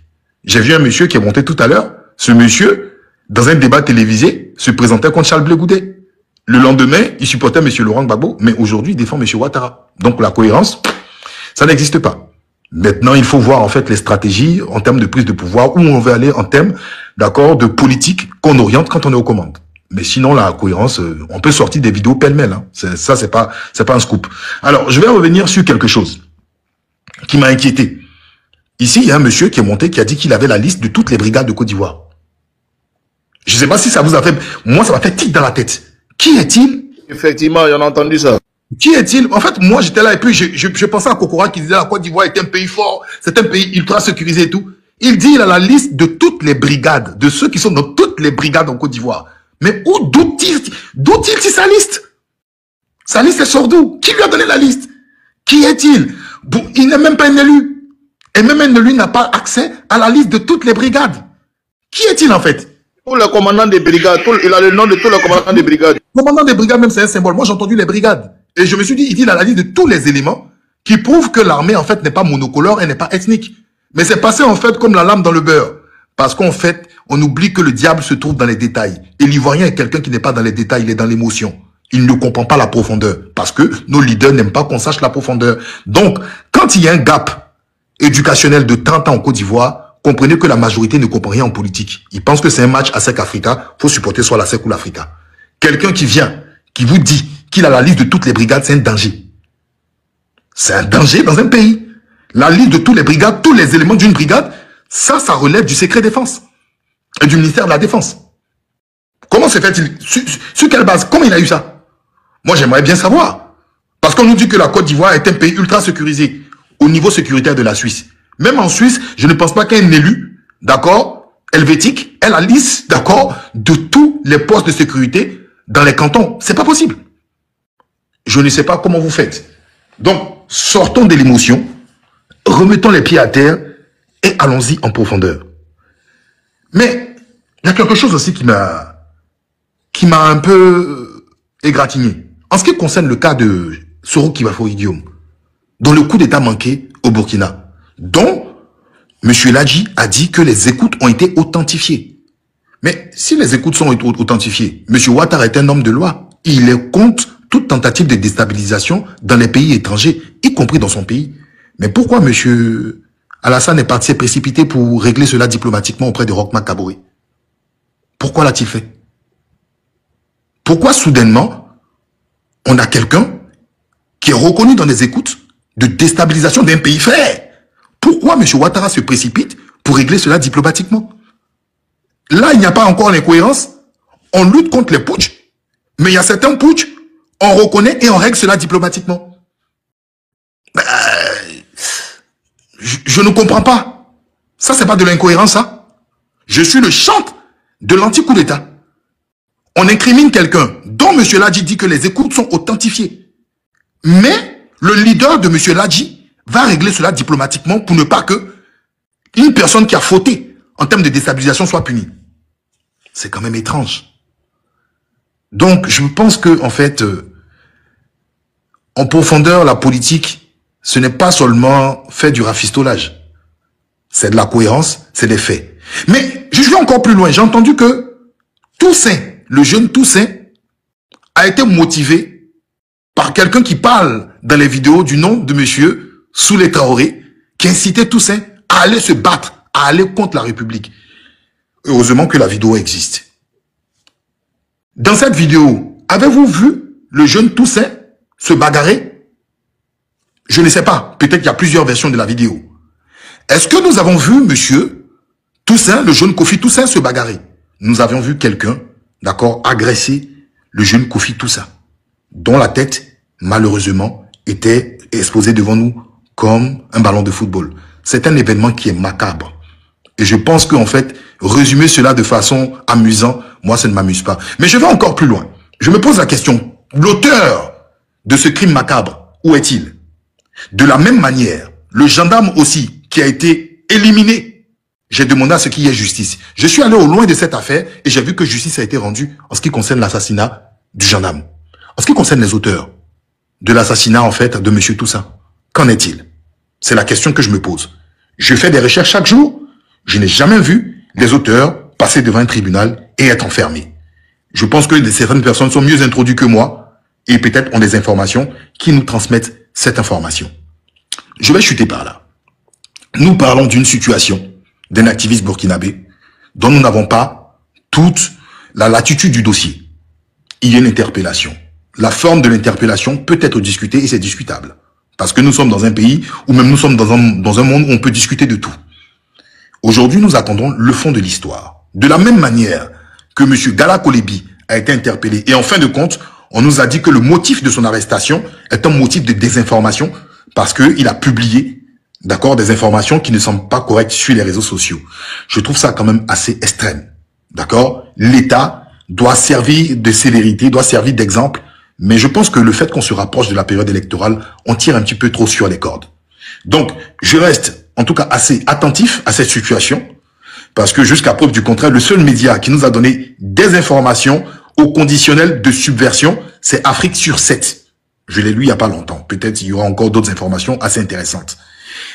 J'ai vu un monsieur qui est monté tout à l'heure. Ce monsieur, dans un débat télévisé, se présentait contre Charles Blé Goudet. Le lendemain, il supportait M. Laurent Gbagbo, mais aujourd'hui, il défend M. Ouattara. Donc, la cohérence, ça n'existe pas. Maintenant, il faut voir en fait les stratégies en termes de prise de pouvoir, où on veut aller en termes, d'accord, de politique qu'on oriente quand on est aux commandes. Mais sinon, la cohérence, on peut sortir des vidéos pêle-mêle. Hein. Ça, c'est pas un scoop. Alors, je vais revenir sur quelque chose qui m'a inquiété. Ici, il y a un monsieur qui est monté, qui a dit qu'il avait la liste de toutes les brigades de Côte d'Ivoire. Je ne sais pas si ça vous a fait... Moi, ça m'a fait tic dans la tête. Qui est-il? Effectivement, on a entendu ça. Qui est-il? En fait, moi, j'étais là et puis je pensais à Kokora qui disait la Côte d'Ivoire est un pays fort, c'est un pays ultra sécurisé et tout. Il dit il a la liste de toutes les brigades, de ceux qui sont dans toutes les brigades en Côte d'Ivoire. Mais d'où tire sa liste? Sa liste elle sort d'où? Qui lui a donné la liste? Qui est-il? Il n'est même pas un élu. Et même un élu n'a pas accès à la liste de toutes les brigades. Qui est-il en fait? Tous les commandants des brigades, il a le nom de tous les commandants des brigades. Commandant des brigades, même c'est un symbole. Moi j'ai entendu les brigades. Et je me suis dit, il a la liste de tous les éléments qui prouvent que l'armée, en fait, n'est pas monocolore et n'est pas ethnique. Mais c'est passé, en fait, comme la lame dans le beurre. Parce qu'en fait, on oublie que le diable se trouve dans les détails. Et l'Ivoirien est quelqu'un qui n'est pas dans les détails, il est dans l'émotion. Il ne comprend pas la profondeur. Parce que nos leaders n'aiment pas qu'on sache la profondeur. Donc, quand il y a un gap éducationnel de 30 ans en Côte d'Ivoire, comprenez que la majorité ne comprend rien en politique. Ils pensent que c'est un match à SEC Africa, faut supporter soit la SEC ou l'Africa. Quelqu'un qui vient, qui vous dit qu'il a la liste de toutes les brigades, c'est un danger. C'est un danger dans un pays. La liste de toutes les brigades, tous les éléments d'une brigade, ça relève du secret défense et du ministère de la Défense. Comment se fait-il? Sur quelle base? Comment il a eu ça? Moi, j'aimerais bien savoir. Parce qu'on nous dit que la Côte d'Ivoire est un pays ultra sécurisé au niveau sécuritaire de la Suisse. Même en Suisse, je ne pense pas qu'un élu, d'accord, helvétique, ait la liste, d'accord, de tous les postes de sécurité dans les cantons. C'est pas possible. Je ne sais pas comment vous faites. Donc, sortons de l'émotion, remettons les pieds à terre et allons-y en profondeur. Mais, il y a quelque chose aussi qui m'a un peu égratigné. En ce qui concerne le cas de Soro Guillaume, dont le coup d'État manqué au Burkina, dont M. Ladji a dit que les écoutes ont été authentifiées. Mais si les écoutes sont authentifiées, M. Ouattara est un homme de loi. Il est contre toute tentative de déstabilisation dans les pays étrangers, y compris dans son pays. Mais pourquoi M. Alassane est parti précipité pour régler cela diplomatiquement auprès de Roch Kaboré? Pourquoi l'a-t-il fait? Pourquoi soudainement, on a quelqu'un qui est reconnu dans les écoutes de déstabilisation d'un pays frère? Pourquoi M. Ouattara se précipite pour régler cela diplomatiquement? Là, il n'y a pas encore l'incohérence. On lutte contre les putschs, mais il y a certains putschs, on reconnaît et on règle cela diplomatiquement. Je ne comprends pas. Ça, c'est pas de l'incohérence, ça. Je suis le chantre de l'anti-coup d'État. On incrimine quelqu'un dont M. Ladji dit que les écoutes sont authentifiées. Mais le leader de M. Ladji va régler cela diplomatiquement pour ne pas que une personne qui a fauté en termes de déstabilisation soit punie. C'est quand même étrange. Donc, je pense que, en fait, en profondeur, la politique, ce n'est pas seulement faire du rafistolage. C'est de la cohérence, c'est des faits. Mais, je vais encore plus loin. J'ai entendu que Toussaint, le jeune Toussaint, a été motivé par quelqu'un qui parle dans les vidéos du nom de monsieur Soulé Traoré, qui incitait Toussaint à aller se battre, à aller contre la République. Heureusement que la vidéo existe. Dans cette vidéo, avez-vous vu le jeune Toussaint se bagarrer? Je ne sais pas. Peut-être qu'il y a plusieurs versions de la vidéo. Est-ce que nous avons vu monsieur Toussaint, le jeune Kofi Toussaint, se bagarrer? Nous avions vu quelqu'un, d'accord, agresser le jeune Kofi Toussaint, dont la tête, malheureusement, était exposée devant nous comme un ballon de football. C'est un événement qui est macabre. Et je pense qu'en fait, résumer cela de façon amusante, moi, ça ne m'amuse pas. Mais je vais encore plus loin. Je me pose la question, l'auteur de ce crime macabre, où est-il? De la même manière, le gendarme aussi, qui a été éliminé, j'ai demandé à ce qu'il y ait justice. Je suis allé au loin de cette affaire et j'ai vu que justice a été rendue en ce qui concerne l'assassinat du gendarme. En ce qui concerne les auteurs de l'assassinat, en fait, de monsieur Toussaint, qu'en est-il? C'est la question que je me pose. Je fais des recherches chaque jour. Je n'ai jamais vu les auteurs passer devant un tribunal et être enfermés. Je pense que certaines personnes sont mieux introduites que moi et peut-être ont des informations qui nous transmettent cette information. Je vais chuter par là. Nous parlons d'une situation d'un activiste burkinabé dont nous n'avons pas toute la latitude du dossier. Il y a une interpellation. La forme de l'interpellation peut être discutée et c'est discutable. Parce que nous sommes dans un pays où même nous sommes dans un monde où on peut discuter de tout. Aujourd'hui, nous attendons le fond de l'histoire. De la même manière que M. Gala Kolebi a été interpellé et en fin de compte, on nous a dit que le motif de son arrestation est un motif de désinformation parce qu'il a publié, d'accord, des informations qui ne sont pas correctes sur les réseaux sociaux. Je trouve ça quand même assez extrême, d'accord. L'État doit servir de sévérité, doit servir d'exemple, mais je pense que le fait qu'on se rapproche de la période électorale, on tire un petit peu trop sur les cordes. Donc, je reste en tout cas assez attentif à cette situation, parce que jusqu'à preuve du contraire, le seul média qui nous a donné des informations au conditionnel de subversion, c'est Afrique sur 7. Je l'ai lu il n'y a pas longtemps. Peut-être il y aura encore d'autres informations assez intéressantes.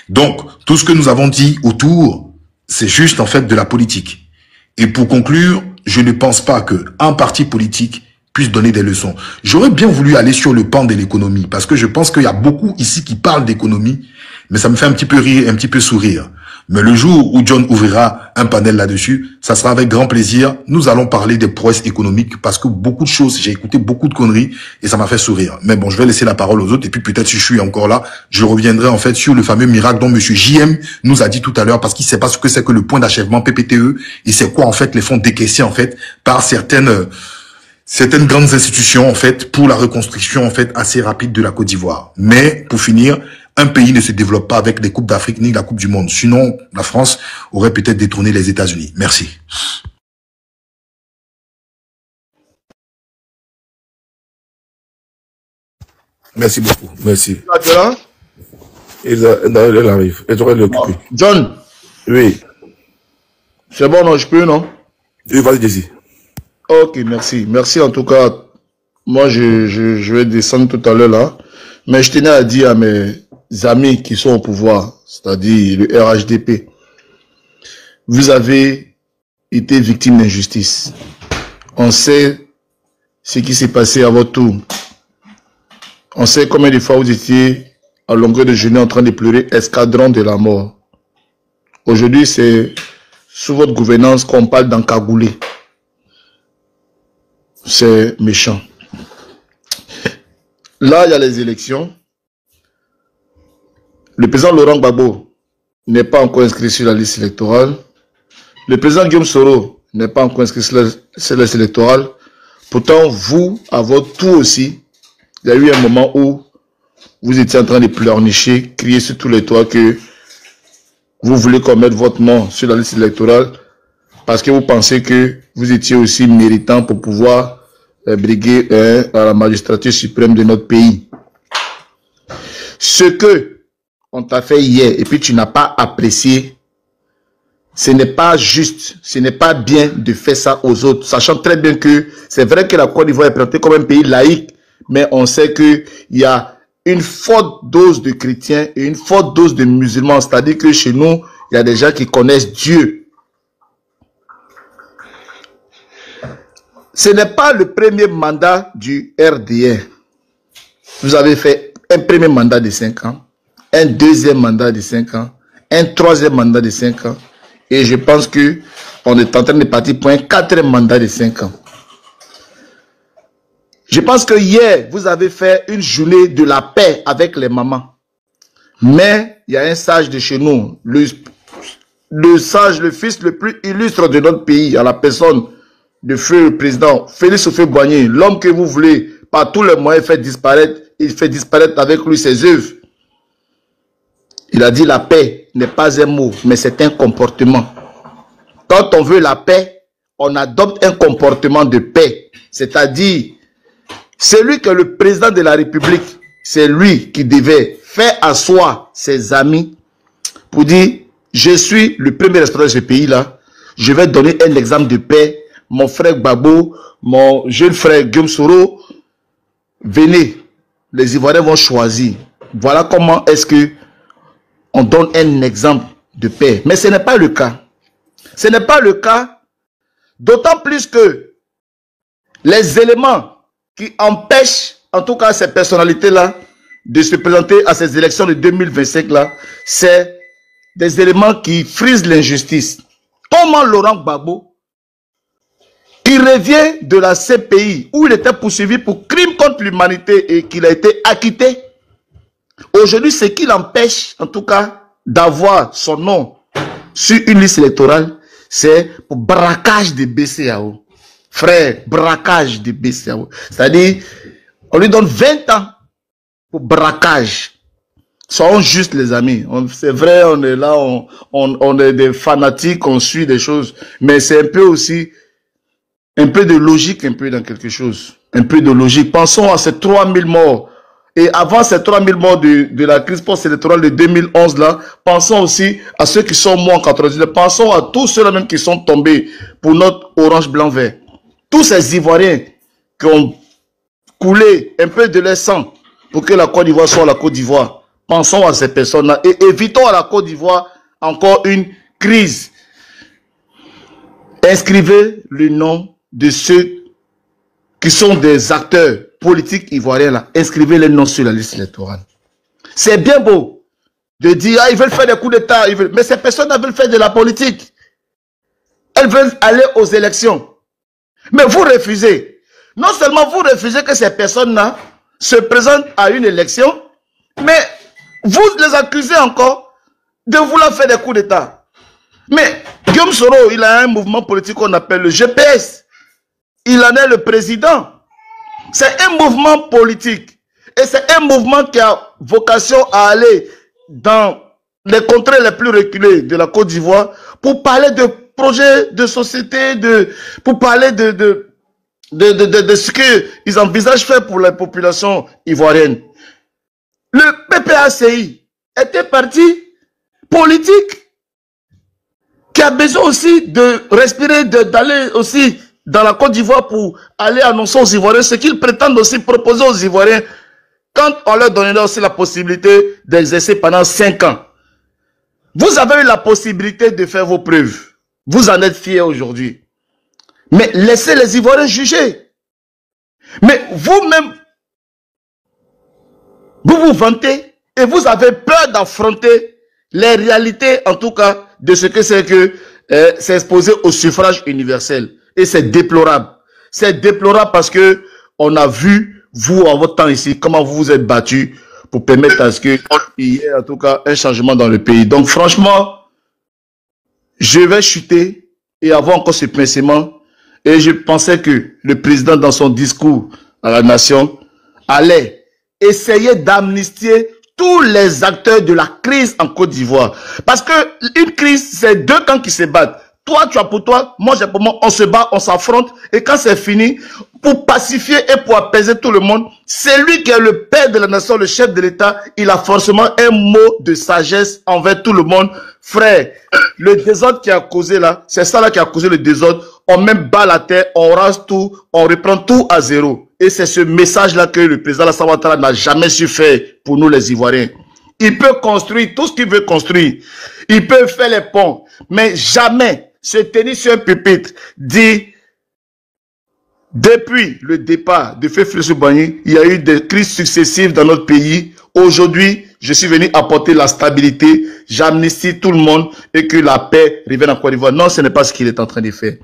Donc, tout ce que nous avons dit autour, c'est juste en fait de la politique. Et pour conclure, je ne pense pas qu'un parti politique puisse donner des leçons. J'aurais bien voulu aller sur le pan de l'économie, parce que je pense qu'il y a beaucoup ici qui parlent d'économie, mais ça me fait un petit peu rire, un petit peu sourire. Mais le jour où John ouvrira un panel là-dessus, ça sera avec grand plaisir. Nous allons parler des prouesses économiques parce que beaucoup de choses, j'ai écouté beaucoup de conneries et ça m'a fait sourire. Mais bon, je vais laisser la parole aux autres et puis peut-être si je suis encore là, je reviendrai en fait sur le fameux miracle dont monsieur JM nous a dit tout à l'heure parce qu'il sait pas ce que c'est que le point d'achèvement PPTE et c'est quoi en fait les fonds décaissés en fait par certaines grandes institutions en fait pour la reconstruction en fait assez rapide de la Côte d'Ivoire. Mais pour finir, un pays ne se développe pas avec les Coupes d'Afrique ni la Coupe du Monde. Sinon, la France aurait peut-être détrôné les États-Unis. Merci. Merci beaucoup. Merci. Il arrive. Et j'aurais l'occuper. John. Oui. C'est bon, non, je peux, non? Oui, vas-y, Jesse. Ok, merci. Merci en tout cas. Moi, je vais descendre tout à l'heure là. Mais je tenais à dire à mes amis qui sont au pouvoir, c'est-à-dire le RHDP, vous avez été victime d'injustice. On sait ce qui s'est passé à votre tour. On sait combien de fois vous étiez à longueur de journée en train de pleurer escadron de la mort. Aujourd'hui, c'est sous votre gouvernance qu'on parle d'encagoulé. C'est méchant. Là, il y a les élections. Le président Laurent Gbagbo n'est pas encore inscrit sur la liste électorale. Le président Guillaume Soro n'est pas encore inscrit sur la liste électorale. Pourtant, vous, à votre tour aussi, il y a eu un moment où vous étiez en train de pleurnicher, crier sur tous les toits que vous voulez qu'on mette votre nom sur la liste électorale parce que vous pensez que vous étiez aussi méritant pour pouvoir briguer à la magistrature suprême de notre pays. Ce que on t'a fait hier et puis tu n'as pas apprécié, ce n'est pas juste, ce n'est pas bien de faire ça aux autres, sachant très bien que c'est vrai que la Côte d'Ivoire est présentée comme un pays laïque, mais on sait qu'il y a une forte dose de chrétiens et une forte dose de musulmans, c'est-à-dire que chez nous, il y a des gens qui connaissent Dieu. Ce n'est pas le premier mandat du RDR. Vous avez fait un premier mandat de 5 ans, un deuxième mandat de 5 ans, un troisième mandat de 5 ans, et je pense que on est en train de partir pour un quatrième mandat de 5 ans. Je pense que hier, vous avez fait une journée de la paix avec les mamans. Mais il y a un sage de chez nous, le sage, le fils le plus illustre de notre pays, à la personne de feu le président Félix Houphouët-Boigny, l'homme que vous voulez par tous les moyens faire disparaître, il fait disparaître avec lui ses œuvres. Il a dit la paix n'est pas un mot, mais c'est un comportement. Quand on veut la paix, on adopte un comportement de paix. C'est-à-dire, celui qui est le président de la République, c'est lui qui devait faire asseoir ses amis pour dire, je suis le premier responsable de ce pays-là, je vais donner un exemple de paix. Mon frère Gbagbo, mon jeune frère Guillaume Soro, venez, les Ivoiriens vont choisir. Voilà comment est-ce que on donne un exemple de paix. Mais ce n'est pas le cas. Ce n'est pas le cas, d'autant plus que les éléments qui empêchent, en tout cas ces personnalités-là, de se présenter à ces élections de 2025-là, c'est des éléments qui frisent l'injustice. Comment Laurent Gbagbo, qui revient de la CPI, où il était poursuivi pour crime contre l'humanité et qu'il a été acquitté, aujourd'hui, ce qui l'empêche, en tout cas, d'avoir son nom sur une liste électorale, c'est pour braquage de BCAO. Frère, braquage de BCAO. C'est-à-dire, on lui donne 20 ans pour braquage. Soyons justes, les amis. C'est vrai, on est là, on est des fanatiques, on suit des choses, mais c'est un peu aussi, un peu de logique, un peu dans quelque chose. Un peu de logique. Pensons à ces 3000 morts. Et avant ces 3000 morts de la crise post-électorale de 2011 là, pensons aussi à ceux qui sont morts en 99. Pensons à tous ceux-là même qui sont tombés pour notre orange, blanc, vert. Tous ces Ivoiriens qui ont coulé un peu de leur sang pour que la Côte d'Ivoire soit la Côte d'Ivoire. Pensons à ces personnes-là et évitons à la Côte d'Ivoire encore une crise. Inscrivez le nom de ceux qui sont des acteurs politiques ivoiriens là. Inscrivez les noms sur la liste électorale. C'est bien beau de dire, ah, ils veulent faire des coups d'État, mais ces personnes veulent faire de la politique. Elles veulent aller aux élections. Mais vous refusez. Non seulement vous refusez que ces personnes-là se présentent à une élection, mais vous les accusez encore de vouloir faire des coups d'État. Mais Guillaume Soro, il a un mouvement politique qu'on appelle le GPS. Il en est le président. C'est un mouvement politique. Et c'est un mouvement qui a vocation à aller dans les contrées les plus reculées de la Côte d'Ivoire pour parler de projets de société, pour parler de ce qu'ils envisagent faire pour la population ivoirienne. Le PPACI est un parti politique qui a besoin aussi de respirer, d'aller aussi dans la Côte d'Ivoire pour aller annoncer aux Ivoiriens ce qu'ils prétendent aussi proposer aux Ivoiriens quand on leur donnera aussi la possibilité d'exercer pendant 5 ans. Vous avez eu la possibilité de faire vos preuves. Vous en êtes fiers aujourd'hui. Mais laissez les Ivoiriens juger. Mais vous-même, vous vous vantez et vous avez peur d'affronter les réalités, en tout cas, de ce que c'est que s'exposer au suffrage universel. Et c'est déplorable. C'est déplorable parce que on a vu, vous, en votre temps ici, comment vous vous êtes battus pour permettre à ce qu'il y ait, en tout cas, un changement dans le pays. Donc, franchement, je vais chuter et avoir encore ce pincement. Et je pensais que le président, dans son discours à la nation, allait essayer d'amnistier tous les acteurs de la crise en Côte d'Ivoire. Parce que une crise, c'est 2 camps qui se battent. Toi, tu as pour toi, moi j'ai pour moi, on se bat, on s'affronte, et quand c'est fini, pour pacifier et pour apaiser tout le monde, c'est lui qui est le père de la nation, le chef de l'État, il a forcément un mot de sagesse envers tout le monde. Frère, le désordre qui a causé là, c'est ça là qui a causé le désordre, on met bas la terre, on rase tout, on reprend tout à zéro. Et c'est ce message-là que le président Alassane Ouattara n'a jamais su faire pour nous les Ivoiriens. Il peut construire tout ce qu'il veut construire, il peut faire les ponts, mais jamais se tenir sur un pupitre, dit, depuis le départ de Féfé Bani, il y a eu des crises successives dans notre pays. Aujourd'hui, je suis venu apporter la stabilité, j'amnistie tout le monde et que la paix revienne en Côte d'Ivoire. Non, ce n'est pas ce qu'il est en train de faire.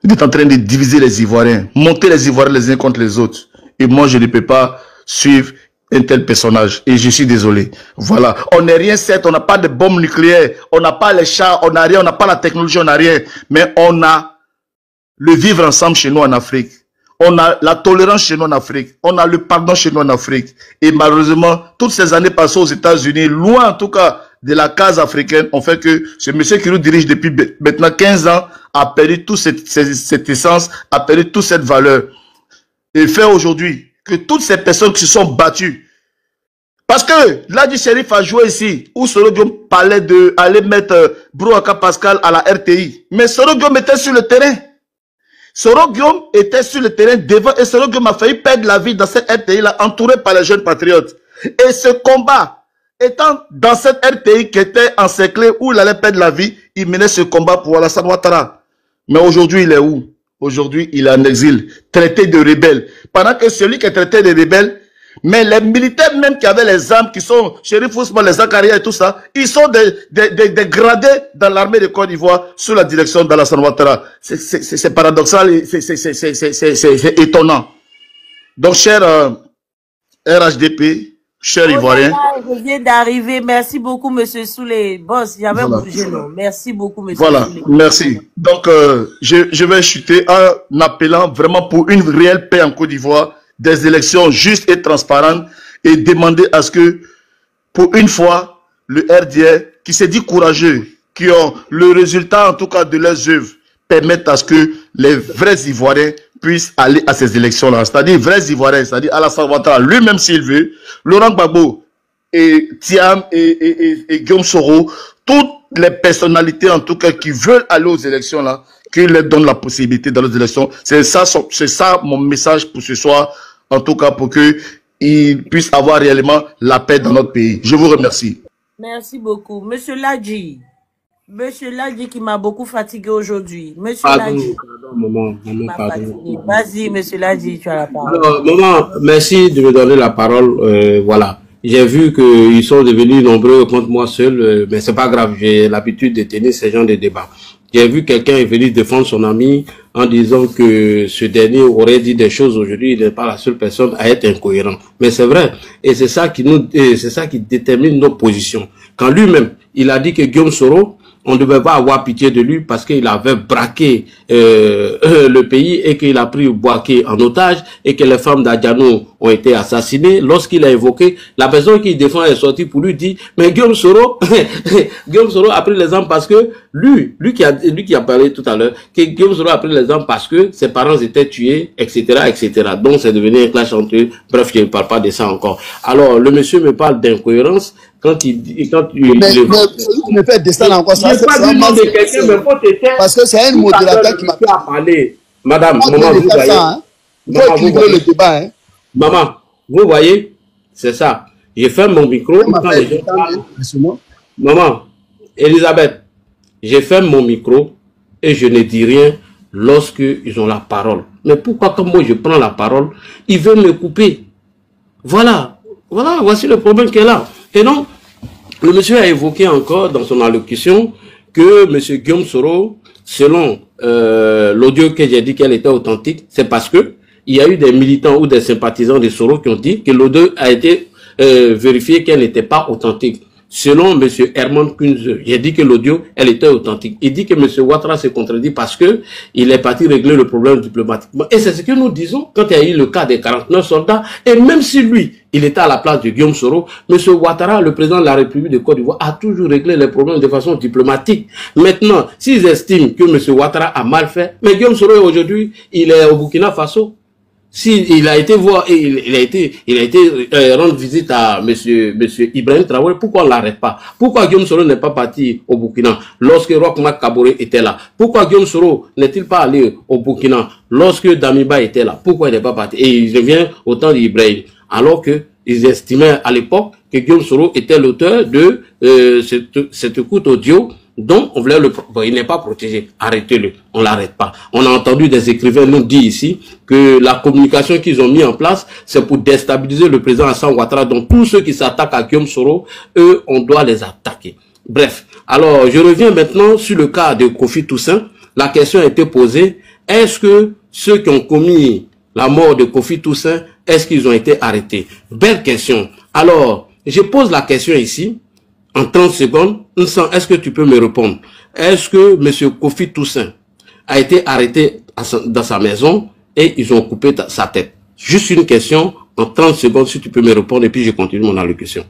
Il est en train de diviser les Ivoiriens, monter les Ivoiriens les uns contre les autres. Et moi, je ne peux pas suivre un tel personnage. Et je suis désolé. Voilà. On n'est rien certes, on n'a pas de bombes nucléaires, on n'a pas les chars, on n'a rien, on n'a pas la technologie, on n'a rien. Mais on a le vivre ensemble chez nous en Afrique. On a la tolérance chez nous en Afrique. On a le pardon chez nous en Afrique. Et malheureusement, toutes ces années passées aux États-Unis, loin en tout cas de la case africaine, ont fait que ce monsieur qui nous dirige depuis maintenant 15 ans a perdu toute cette essence, a perdu toute cette valeur. Et fait aujourd'hui que toutes ces personnes qui se sont battues, parce que là du shérif a joué ici, où Soro Guillaume parlait de aller mettre Brouaka Pascal à la RTI. Mais Soro Guillaume était sur le terrain. Soro Guillaume était sur le terrain devant et Soro Guillaume a failli perdre la vie dans cette RTI-là, entouré par les jeunes patriotes. Et ce combat, étant dans cette RTI qui était encerclée, où il allait perdre la vie, il menait ce combat pour Alassane Ouattara. Mais aujourd'hui, il est où? Aujourd'hui, il est en exil, traité de rebelle. Pendant que celui qui est traité de rebelle, mais les militaires même qui avaient les armes, qui sont Chérif Ousmane, les Zakaria et tout ça, ils sont des gradés dans l'armée de Côte d'Ivoire sous la direction d'Alassane Ouattara. C'est paradoxal et c'est étonnant. Donc, cher RHDP, cher Ivoirien. Je viens d'arriver. Merci beaucoup, monsieur Soulé. Boss, j'avais bougé, non. Merci beaucoup, monsieur Soulé. Voilà, merci. Donc, je vais chuter en appelant vraiment pour une réelle paix en Côte d'Ivoire, des élections justes et transparentes et demander à ce que, pour une fois, le RDR, qui s'est dit courageux, qui ont le résultat en tout cas de leurs œuvres, permettent à ce que les vrais Ivoiriens puissent aller à ces élections-là. C'est-à-dire vrais Ivoiriens, c'est-à-dire Alassane Ouattara, lui-même s'il veut, Laurent Gbagbo et Thiam et Guillaume Soro, toutes les personnalités en tout cas qui veulent aller aux élections-là, qu'il leur donne la possibilité d'aller aux élections. C'est ça mon message pour ce soir, en tout cas pour qu'ils puissent avoir réellement la paix dans notre pays. Je vous remercie. Merci beaucoup. Monsieur Ladji qui m'a beaucoup fatigué aujourd'hui. Monsieur Ladji. Vas-y, monsieur Ladji, tu as la parole. Alors, maman, merci de me donner la parole. Voilà. J'ai vu qu'ils sont devenus nombreux contre moi seul, mais c'est pas grave, j'ai l'habitude de tenir ce genre de débat. J'ai vu quelqu'un est venu défendre son ami en disant que ce dernier aurait dit des choses aujourd'hui, il n'est pas la seule personne à être incohérent. Mais c'est vrai. Et c'est ça qui détermine nos positions. Quand lui-même, il a dit que Guillaume Soro, on ne devait pas avoir pitié de lui parce qu'il avait braqué le pays et qu'il a pris Bouaké en otage et que les femmes d'Adjano ont été assassinées. Lorsqu'il a évoqué, la personne qui défend est sortie pour lui dire, mais Guillaume Soro, Guillaume Soro a pris l'exemple parce que lui qui a parlé tout à l'heure, que Guillaume Soro a pris l'exemple parce que ses parents étaient tués, etc., etc. Donc c'est devenu un clash entre eux. Bref, je ne parle pas de ça encore. Alors, le monsieur me parle d'incohérence. Quand il me fait descendre encore ça, parce que c'est un modérateur qui m'a parlé. Madame, maman, vous voyez. Maman, vous voyez le débat, hein. Maman, vous voyez, c'est ça. Je ferme mon micro quand les gens parlent. Maman, Elisabeth, je ferme mon micro et je ne dis rien lorsqu'ils ont la parole. Mais pourquoi quand moi je prends la parole, ils veulent me couper? Voilà, voici le problème qui est là. Et donc, le monsieur a évoqué encore dans son allocution que monsieur Guillaume Soro, selon l'audio que j'ai dit qu'elle était authentique, c'est parce que il y a eu des militants ou des sympathisants de Soro qui ont dit que l'audio a été vérifié qu'elle n'était pas authentique. selon M. Herman Kunze, j'ai dit que l'audio, elle était authentique. Il dit que M. Ouattara s'est contredit parce que il est parti régler le problème diplomatiquement. Et c'est ce que nous disons quand il y a eu le cas des 49 soldats. Et même si lui, il était à la place de Guillaume Soro, M. Ouattara, le président de la République de Côte d'Ivoire, a toujours réglé les problèmes de façon diplomatique. Maintenant, s'ils estiment que M. Ouattara a mal fait, mais Guillaume Soro aujourd'hui, il est au Burkina Faso. Il a été voir, il a été rendre visite à monsieur Ibrahim Traoré, pourquoi on l'arrête pas? Pourquoi Guillaume Soro n'est pas parti au Burkina lorsque Roch-Marc Kaboré était là? Pourquoi Guillaume Soro n'est-il pas allé au Burkina lorsque Damiba était là? Pourquoi il n'est pas parti? Et il revient au temps d'Ibrahim, alors que ils estimaient à l'époque que Guillaume Soro était l'auteur de cette écoute audio dont on voulait il n'est pas protégé. Arrêtez-le. On l'arrête pas. On a entendu des écrivains nous dire ici que la communication qu'ils ont mis en place, c'est pour déstabiliser le président Alassane Ouattara. Donc tous ceux qui s'attaquent à Guillaume Soro, eux, on doit les attaquer. Bref. Alors, je reviens maintenant sur le cas de Kofi Toussaint. La question a été posée. Est-ce que ceux qui ont commis la mort de Kofi Toussaint, est-ce qu'ils ont été arrêtés? Belle question. Alors, je pose la question ici. En 30 secondes, est-ce que tu peux me répondre? Est-ce que M. Kofi Toussaint a été arrêté dans sa maison et ils ont coupé sa tête? Juste une question, en 30 secondes, si tu peux me répondre, et puis je continue mon allocution.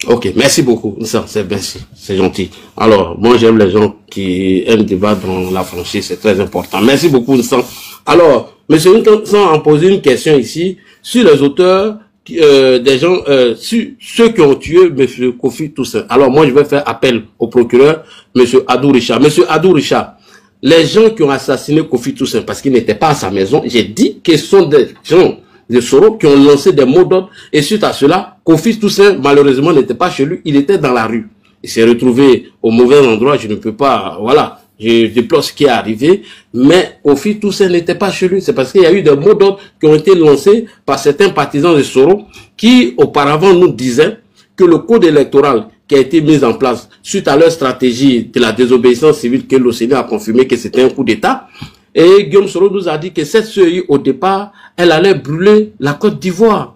Ok, merci beaucoup. C'est gentil. Alors, moi j'aime les gens qui aiment débattre dans la franchise, c'est très important. Merci beaucoup, Nissan. Alors, M. Nissan a posé une question ici sur les auteurs des gens, ceux qui ont tué M. Kofi Toussaint. Alors moi je vais faire appel au procureur, M. Adou Richard. M. Adou Richard, les gens qui ont assassiné Kofi Toussaint parce qu'il n'était pas à sa maison, j'ai dit que ce sont des gens de Soro qui ont lancé des mots d'ordre et suite à cela, Kofi Toussaint malheureusement n'était pas chez lui, il était dans la rue. Il s'est retrouvé au mauvais endroit, je ne peux pas, voilà. Je déplore ce qui est arrivé, mais Kofi Toussaint n'était pas chez lui. C'est parce qu'il y a eu des mots d'ordre qui ont été lancés par certains partisans de Soro qui, auparavant, nous disaient que le code électoral qui a été mis en place suite à leur stratégie de la désobéissance civile que l'OCDE a confirmé que c'était un coup d'État. Et Guillaume Soro nous a dit que cette CEI, au départ, elle allait brûler la Côte d'Ivoire.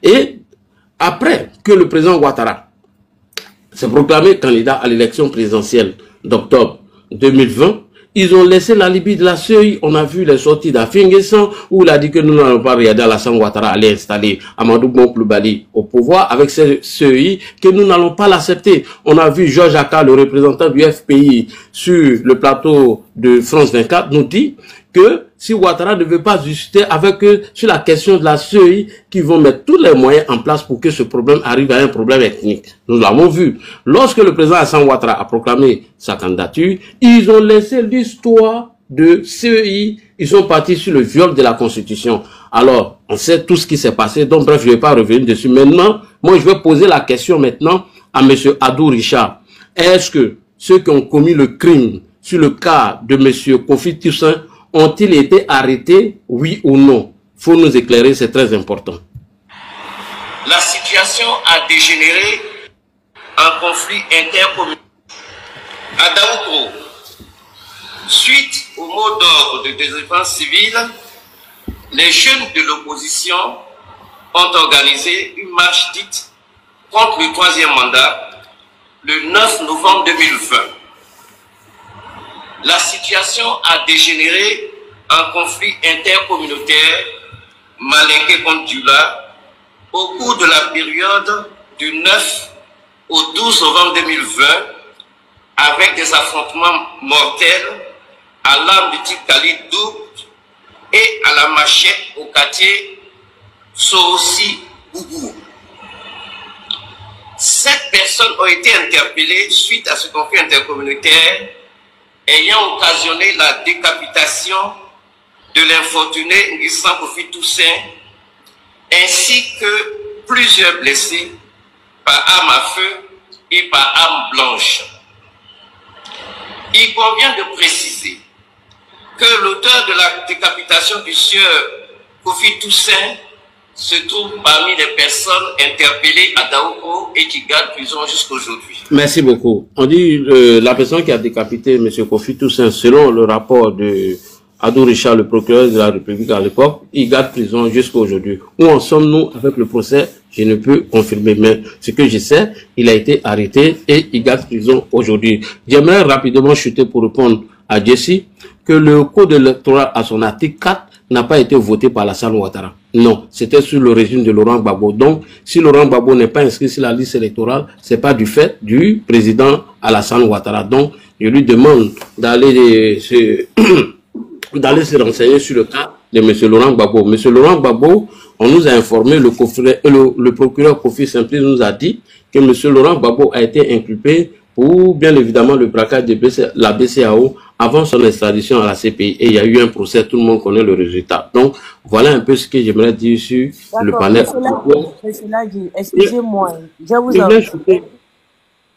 Et après que le président Ouattara s'est proclamé candidat à l'élection présidentielle d'octobre 2020, ils ont laissé la Libye de la CEI. On a vu les sorties d'Afingessant où il a dit que nous n'allons pas regarder Alassane Ouattara aller installer Amadou Bon Coulibaly au pouvoir avec cette CEI, que nous n'allons pas l'accepter. On a vu Georges Aka, le représentant du FPI sur le plateau de France 24, nous dit que si Ouattara ne veut pas discuter avec eux sur la question de la CEI, qu'ils vont mettre tous les moyens en place pour que ce problème arrive à un problème ethnique. Nous l'avons vu. Lorsque le président Alassane Ouattara a proclamé sa candidature, ils ont laissé l'histoire de CEI, ils sont partis sur le viol de la Constitution. Alors, on sait tout ce qui s'est passé, donc bref, je ne vais pas revenir dessus. Maintenant, moi je vais poser la question maintenant à M. Adou Richard. Est-ce que ceux qui ont commis le crime sur le cas de M. Kofi Toussaint ont-ils été arrêtés, oui ou non? Il faut nous éclairer, c'est très important. La situation a dégénéré en conflit intercommunautaire. À Daoukro, suite au mot d'ordre de défense civile, les jeunes de l'opposition ont organisé une marche dite contre le troisième mandat le 9 novembre 2020. La situation a dégénéré en conflit intercommunautaire Malinké contre Dioula au cours de la période du 9 au 12 novembre 2020 avec des affrontements mortels à l'arme de type calibre double et à la machette au quartier Sorossi-Bougou. 7 personnes ont été interpellées suite à ce conflit intercommunautaire ayant occasionné la décapitation de l'infortuné Nguissan Kofi Toussaint ainsi que plusieurs blessés par arme à feu et par arme blanche. Il convient de préciser que l'auteur de la décapitation du sieur Kofi Toussaint se trouve parmi les personnes interpellées à Daoukro et qui gardent prison jusqu'aujourd'hui. Merci beaucoup. On dit la personne qui a décapité M. Kofi Toussaint, selon le rapport de Adou Richard, le procureur de la République à l'époque, il garde prison jusqu'à aujourd'hui. Où en sommes-nous avec le procès? Je ne peux confirmer, mais ce que je sais, il a été arrêté et il garde prison aujourd'hui. J'aimerais rapidement chuter pour répondre à Jessie que le code électoral à son article 4 n'a pas été voté par Alassane Ouattara. Non, c'était sur le régime de Laurent Gbagbo. Donc, si Laurent Gbagbo n'est pas inscrit sur la liste électorale, c'est pas du fait du président Alassane Ouattara. Donc, je lui demande d'aller se renseigner sur le cas de M. Laurent Gbagbo. M. Laurent Gbagbo, on nous a informé, le procureur Kofi Simplice nous a dit que M. Laurent Gbagbo a été inculpé pour, bien évidemment, le braquage de la BCAO avant son extradition à la CPI. Et il y a eu un procès, tout le monde connaît le résultat. Donc, voilà un peu ce que j'aimerais dire sur le panel. Monsieur Ladji, excusez-moi, je vous en prie.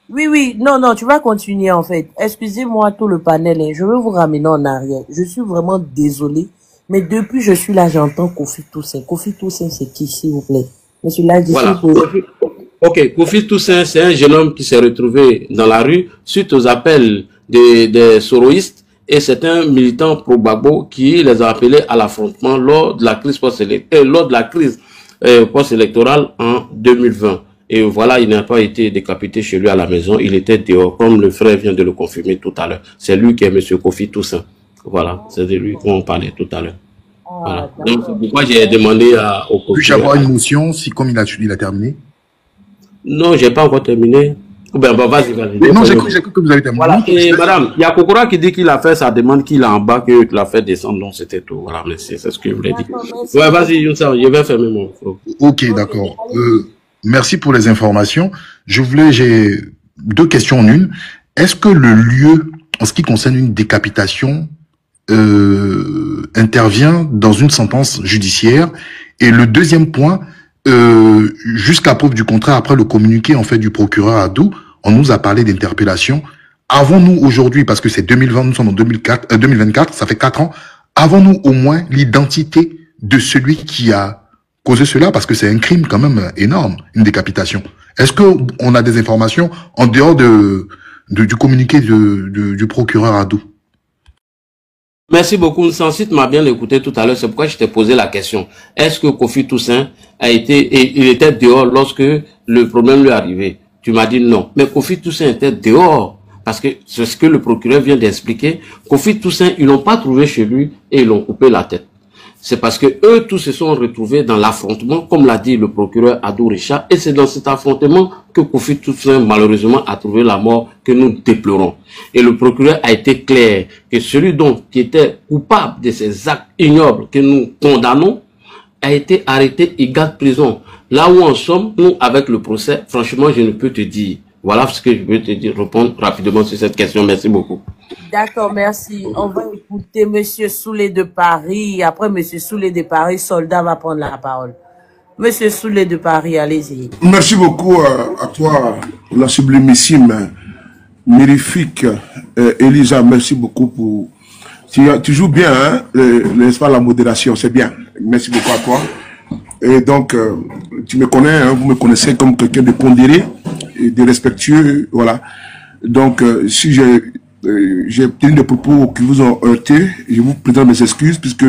Oui, non, tu vas continuer en fait. Excusez-moi tout le panel, hein. Je veux vous ramener en arrière. Je suis vraiment désolé, mais depuis je suis là, j'entends Kofi Toussaint. Kofi Toussaint, c'est qui, s'il vous plaît? Monsieur Ladji, voilà. Ok, Kofi Toussaint, c'est un jeune homme qui s'est retrouvé dans la rue suite aux appels des soroïstes, et c'est un militant pro-Gbagbo qui les a appelés à l'affrontement lors de la crise post-électorale en 2020. Et voilà, il n'a pas été décapité chez lui à la maison, il était dehors, comme le frère vient de le confirmer tout à l'heure. C'est lui qui est M. Kofi Toussaint. Voilà, c'est de lui qu'on parlait tout à l'heure. Voilà. Donc, c'est pourquoi j'ai demandé au Kofi. Puis-je avoir une motion, si comme il a terminé? Non, j'ai pas encore terminé. Ben, vas-y. Non, j'ai cru que vous avez terminé. Voilà, et madame, il y a Kokora qui dit qu'il a fait sa demande, qu'il a en bas, qu'il l'a fait descendre, donc c'était tout. Voilà, merci, c'est ce que je voulais dire. Ouais, vas-y, Younsa, je vais fermer mon micro. Ok, d'accord. Merci pour les informations. J'ai 2 questions en une. Est-ce que le lieu, en ce qui concerne une décapitation, intervient dans une sentence judiciaire? Et le deuxième point, jusqu'à preuve du contraire, après le communiqué en fait du procureur Adou, on nous a parlé d'interpellation. Avons-nous aujourd'hui, parce que c'est 2020, nous sommes en 2024, ça fait 4 ans, avons-nous au moins l'identité de celui qui a causé cela, parce que c'est un crime quand même énorme, une décapitation. Est-ce qu'on a des informations en dehors du communiqué du procureur Adou? Merci beaucoup. Sancit m'a bien écouté tout à l'heure, c'est pourquoi je t'ai posé la question. Est-ce que Kofi Toussaint il était dehors lorsque le problème lui est arrivé? Tu m'as dit non. Mais Kofi Toussaint était dehors, parce que c'est ce que le procureur vient d'expliquer. Kofi Toussaint, ils l'ont pas trouvé chez lui et ils l'ont coupé la tête. C'est parce que eux tous se sont retrouvés dans l'affrontement, comme l'a dit le procureur Adou Richard, et c'est dans cet affrontement que Kofi Toussaint malheureusement a trouvé la mort que nous déplorons. Et le procureur a été clair que celui qui était coupable de ces actes ignobles que nous condamnons a été arrêté et garde prison. Là où en sommes, nous avec le procès, franchement je ne peux te dire. Voilà ce que je veux te dire, répondre rapidement sur cette question. Merci beaucoup. D'accord, merci. On va écouter Monsieur Soulé de Paris. Après Monsieur Soulé de Paris, Soldat va prendre la parole. Monsieur Soulé de Paris, allez-y. Merci beaucoup à toi, la sublimissime, mirifique Elisa. Merci beaucoup pour... Tu joues bien, hein, n'est-ce pas, la modération, c'est bien. Merci beaucoup à toi. Et donc, tu me connais, hein, vous me connaissez comme quelqu'un de pondéré et de respectueux, voilà. Donc, si j'ai tenu des propos qui vous ont heurté, je vous présente mes excuses, puisque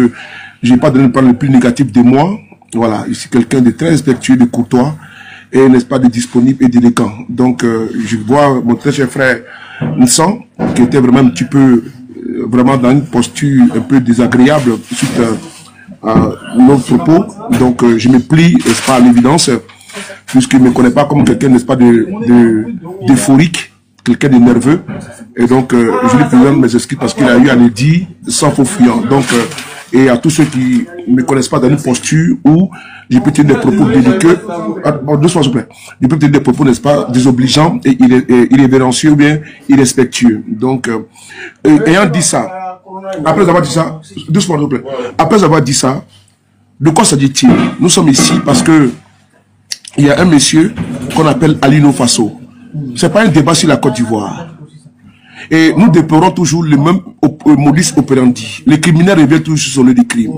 je n'ai pas donné le parole le plus négatif de moi. Voilà, je suis quelqu'un de très respectueux, de courtois, et n'est-ce pas, de disponible et d'élégant. Donc, je vois mon très cher frère Nsan, qui était vraiment un petit peu, vraiment dans une posture un peu désagréable suite à nos propos. Donc, je me plie, n'est-ce pas, à l'évidence, puisqu'il ne me connaît pas comme quelqu'un, n'est-ce pas, d'euphorique, quelqu'un de nerveux. Et donc, je lui présente mes excuses parce qu'il a eu à le dire sans faux fuyant. Donc, et à tous ceux qui ne me connaissent pas dans une posture où je peux tenir des propos délicats, doucement s'il vous plaît, je peux tenir des propos, n'est-ce pas, désobligeants et irrévérencieux ou bien irrespectueux. Donc, ayant dit ça, après avoir dit ça, doucement s'il vous plaît, après avoir dit ça, de quoi s'agit-il? Nous sommes ici parce que il y a un monsieur qu'on appelle Alino Faso. C'est pas un débat sur la Côte d'Ivoire. Et nous déplorons toujours le même modus operandi. Les criminels reviennent toujours sur son lieu de crime.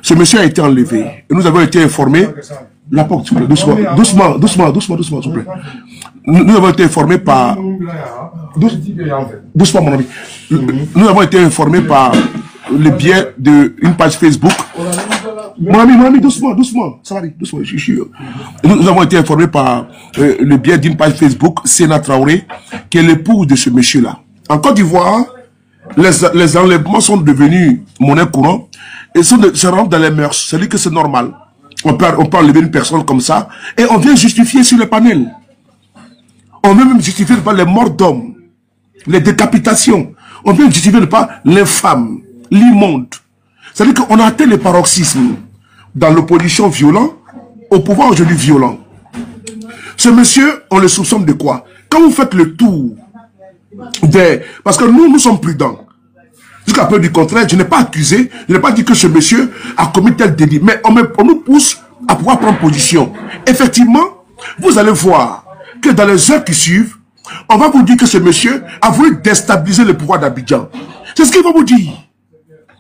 Ce monsieur a été enlevé. Et nous avons été informés. La porte, s'il vous plaît, doucement, s'il vous plaît. Nous avons été informés par... Doucement, mon ami. Nous avons été informés par le biais d'une page Facebook. Mon ami, doucement, ça va aller, doucement. Nous avons été informés par le biais d'une page Facebook, Sénat Traoré, qui est l'époux de ce monsieur-là. En Côte d'Ivoire, les enlèvements sont devenus monnaie courante et se rentrent dans les mœurs. C'est-à-dire que c'est normal. On peut enlever une personne comme ça et on vient justifier sur le panel. On veut même justifier par les morts d'hommes, les décapitations. On vient justifier pas l'infâme, l'immonde. C'est-à-dire qu'on a atteint le paroxysme dans l'opposition violente au pouvoir aujourd'hui violent. Ce monsieur, on le soupçonne de quoi? Quand vous faites le tour des... Parce que nous sommes prudents. Jusqu'à peu du contraire, je n'ai pas accusé, je n'ai pas dit que ce monsieur a commis tel délit. Mais on nous pousse à pouvoir prendre position. Effectivement, vous allez voir que dans les heures qui suivent, on va vous dire que ce monsieur a voulu déstabiliser le pouvoir d'Abidjan. C'est ce qu'il va vous dire.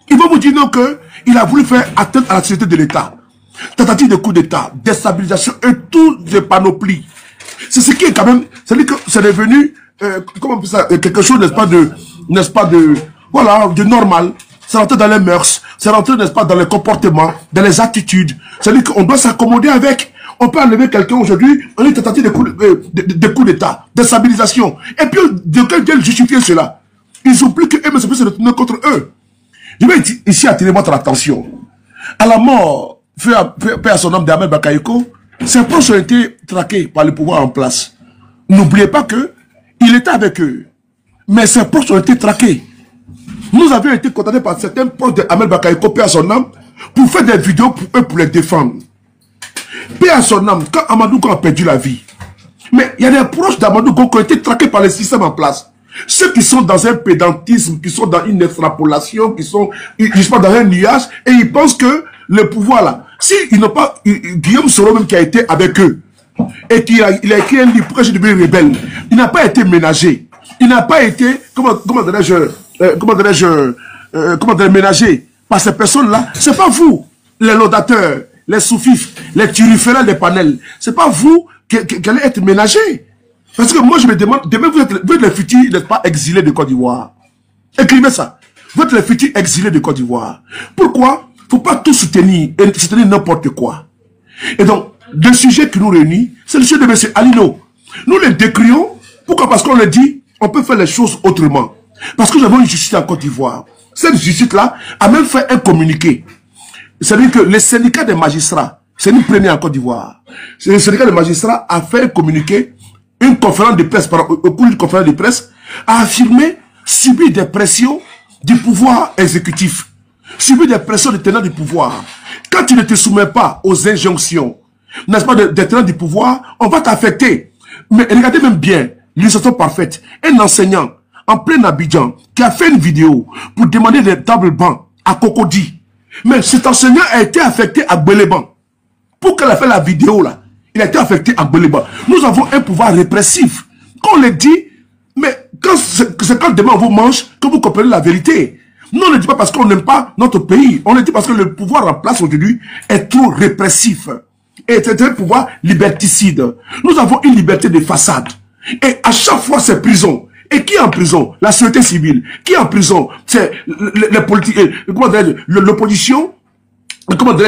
Il va vous dire non qu'il a voulu faire atteinte à la sécurité de l'État. Tentative de coup d'État, déstabilisation et tout les panoplies. C'est ce qui est quand même... C'est-à-dire que c'est devenu... comment on peut ça, quelque chose, n'est-ce pas, voilà, de normal. C'est rentré dans les mœurs, c'est rentré, n'est-ce pas, dans les comportements, dans les attitudes. C'est-à-dire qu'on doit s'accommoder avec. On peut enlever quelqu'un aujourd'hui, on est tentative de coup d'État, de stabilisation. Et puis, de quel viennent justifier cela? Ils oublient que eux, se retourner contre eux. Je vais ici attirer votre attention. À la mort, fait à son homme d'Ahmed Bakayoko, ses proches ont été traqués par le pouvoir en place. N'oubliez pas que il était avec eux. Mais ses proches ont été traqués. Nous avions été condamnés par certains proches d'Ahmed Bakayoko, paix à son âme, pour faire des vidéos pour eux, pour les défendre. Paix à son âme, quand Amadou a perdu la vie. Mais il y a des proches d'Amadou qui ont été traqués par le système en place. Ceux qui sont dans un pédantisme, qui sont dans une extrapolation, qui sont dans un nuage, et ils pensent que le pouvoir là, si ils n'ont pas, Guillaume Soro même qui a été avec eux, et il a écrit un livre, pourquoi j'ai devenu rebelle, il n'a pas été ménagé. Il n'a pas été, comment dirais-je, ménagé par ces personnes-là. C'est pas vous, les laudateurs, les soufifs, les turiférants des panels. C'est pas vous qui allez être ménagé. Parce que moi, je me demande, demain, vous êtes les futurs, n'êtes pas exilés de Côte d'Ivoire. Écrivez ça. Vous êtes les futurs exilés de Côte d'Ivoire. Pourquoi? Faut pas tout soutenir, et soutenir n'importe quoi. Et donc, le sujet qui nous réunit, c'est le sujet de M. Alino. Nous le décrions. Pourquoi? Parce qu'on le dit, on peut faire les choses autrement. Parce que nous avons une justice en Côte d'Ivoire. Cette justice-là a même fait un communiqué. C'est-à-dire que le syndicat des magistrats, c'est une première en Côte d'Ivoire. Le syndicat des magistrats a fait un communiqué, une conférence de presse, au cours d'une conférence de presse, a affirmé subir des pressions du pouvoir exécutif, subir des pressions des tenants du pouvoir. Quand tu ne te soumets pas aux injonctions, n'est-ce pas, des tenants du pouvoir, on va t'affecter. Mais regardez même bien, l'illustration parfaite. Un enseignant en plein Abidjan qui a fait une vidéo pour demander des tables bancs à Cocody. Mais cet enseignant a été affecté à Gbeleban. Pour qu'elle a fait la vidéo là, il a été affecté à Gbeleban. Nous avons un pouvoir répressif. Quand on le dit, mais c'est quand demain on vous mange que vous comprenez la vérité. Nous on ne le dit pas parce qu'on n'aime pas notre pays. On le dit parce que le pouvoir en place aujourd'hui est trop répressif. Et c'est un pouvoir liberticide. Nous avons une liberté de façade. Et à chaque fois c'est prison. Et qui est en prison? La société civile. Qui est en prison? C'est les politiques, l'opposition,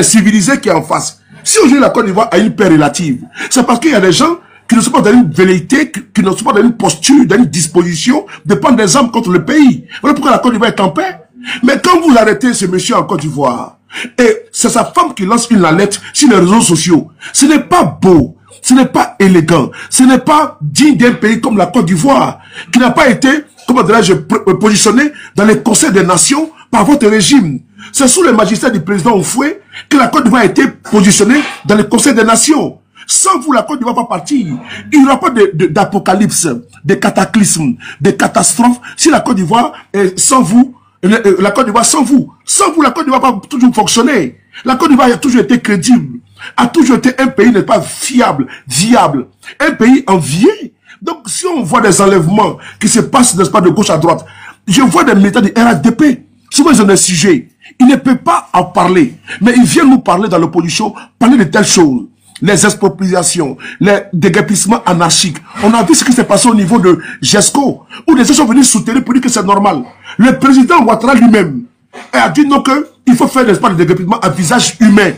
civilisée qui est en face. Si aujourd'hui la Côte d'Ivoire a une paix relative, c'est parce qu'il y a des gens qui ne sont pas dans une velléité, qui ne sont pas dans une posture, dans une disposition de prendre des armes contre le pays. Voilà pourquoi la Côte d'Ivoire est en paix. Mais quand vous arrêtez ce monsieur en Côte d'Ivoire, et c'est sa femme qui lance une lettre sur les réseaux sociaux, ce n'est pas beau, ce n'est pas élégant, ce n'est pas digne d'un pays comme la Côte d'Ivoire, qui n'a pas été, comment dirais-je, positionné dans les conseils des nations par votre régime. C'est sous le magistère du président Oufoué que la Côte d'Ivoire a été positionnée dans le conseil des nations. Sans vous, la Côte d'Ivoire va partir. Il n'y aura pas d'apocalypse, de cataclysme, de catastrophe. Si la Côte d'Ivoire est sans vous, la Côte d'Ivoire sans vous, la Côte d'Ivoire va toujours fonctionner. La Côte d'Ivoire a toujours été crédible, a toujours été un pays n'est pas fiable, viable, un pays envié. Donc si on voit des enlèvements qui se passent, n'est-ce pas, de gauche à droite, je vois des militants du RHDP, souvent ils ont des sujets, ils ne peuvent pas en parler, mais ils viennent nous parler dans l'opposition, parler de telles choses. Les expropriations, les déguerpissements anarchiques. On a vu ce qui s'est passé au niveau de GESCO, où les gens sont venus soutenir pour dire que c'est normal. Le président Ouattara lui-même Elle a dit non qu'il faut faire, n'est-ce pas, le déguerpissement à visage humain.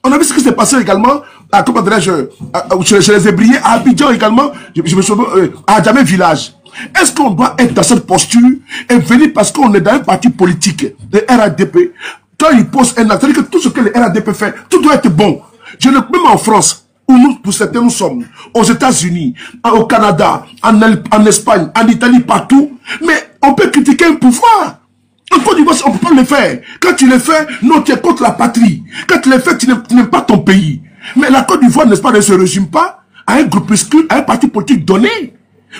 On a vu ce qui s'est passé également, à, comment dirais-je, chez les Hébriers, à Abidjan également, je me souviens, à Djamé village. Est-ce qu'on doit être dans cette posture et venir parce qu'on est dans un parti politique, le RADP, quand il pose un acte, c'est-à-dire que tout ce que le RADP fait, tout doit être bon. Même en France, où nous, pour certains, nous sommes, aux États-Unis, au Canada, en Espagne, en Italie, partout, mais on peut critiquer un pouvoir. En Côte d'Ivoire, on ne peut pas le faire. Quand tu le fais, non, tu es contre la patrie. Quand tu le fais, tu n'aimes pas ton pays. Mais la Côte d'Ivoire, n'est-ce pas, ne se résume pas à un groupuscule, à un parti politique donné.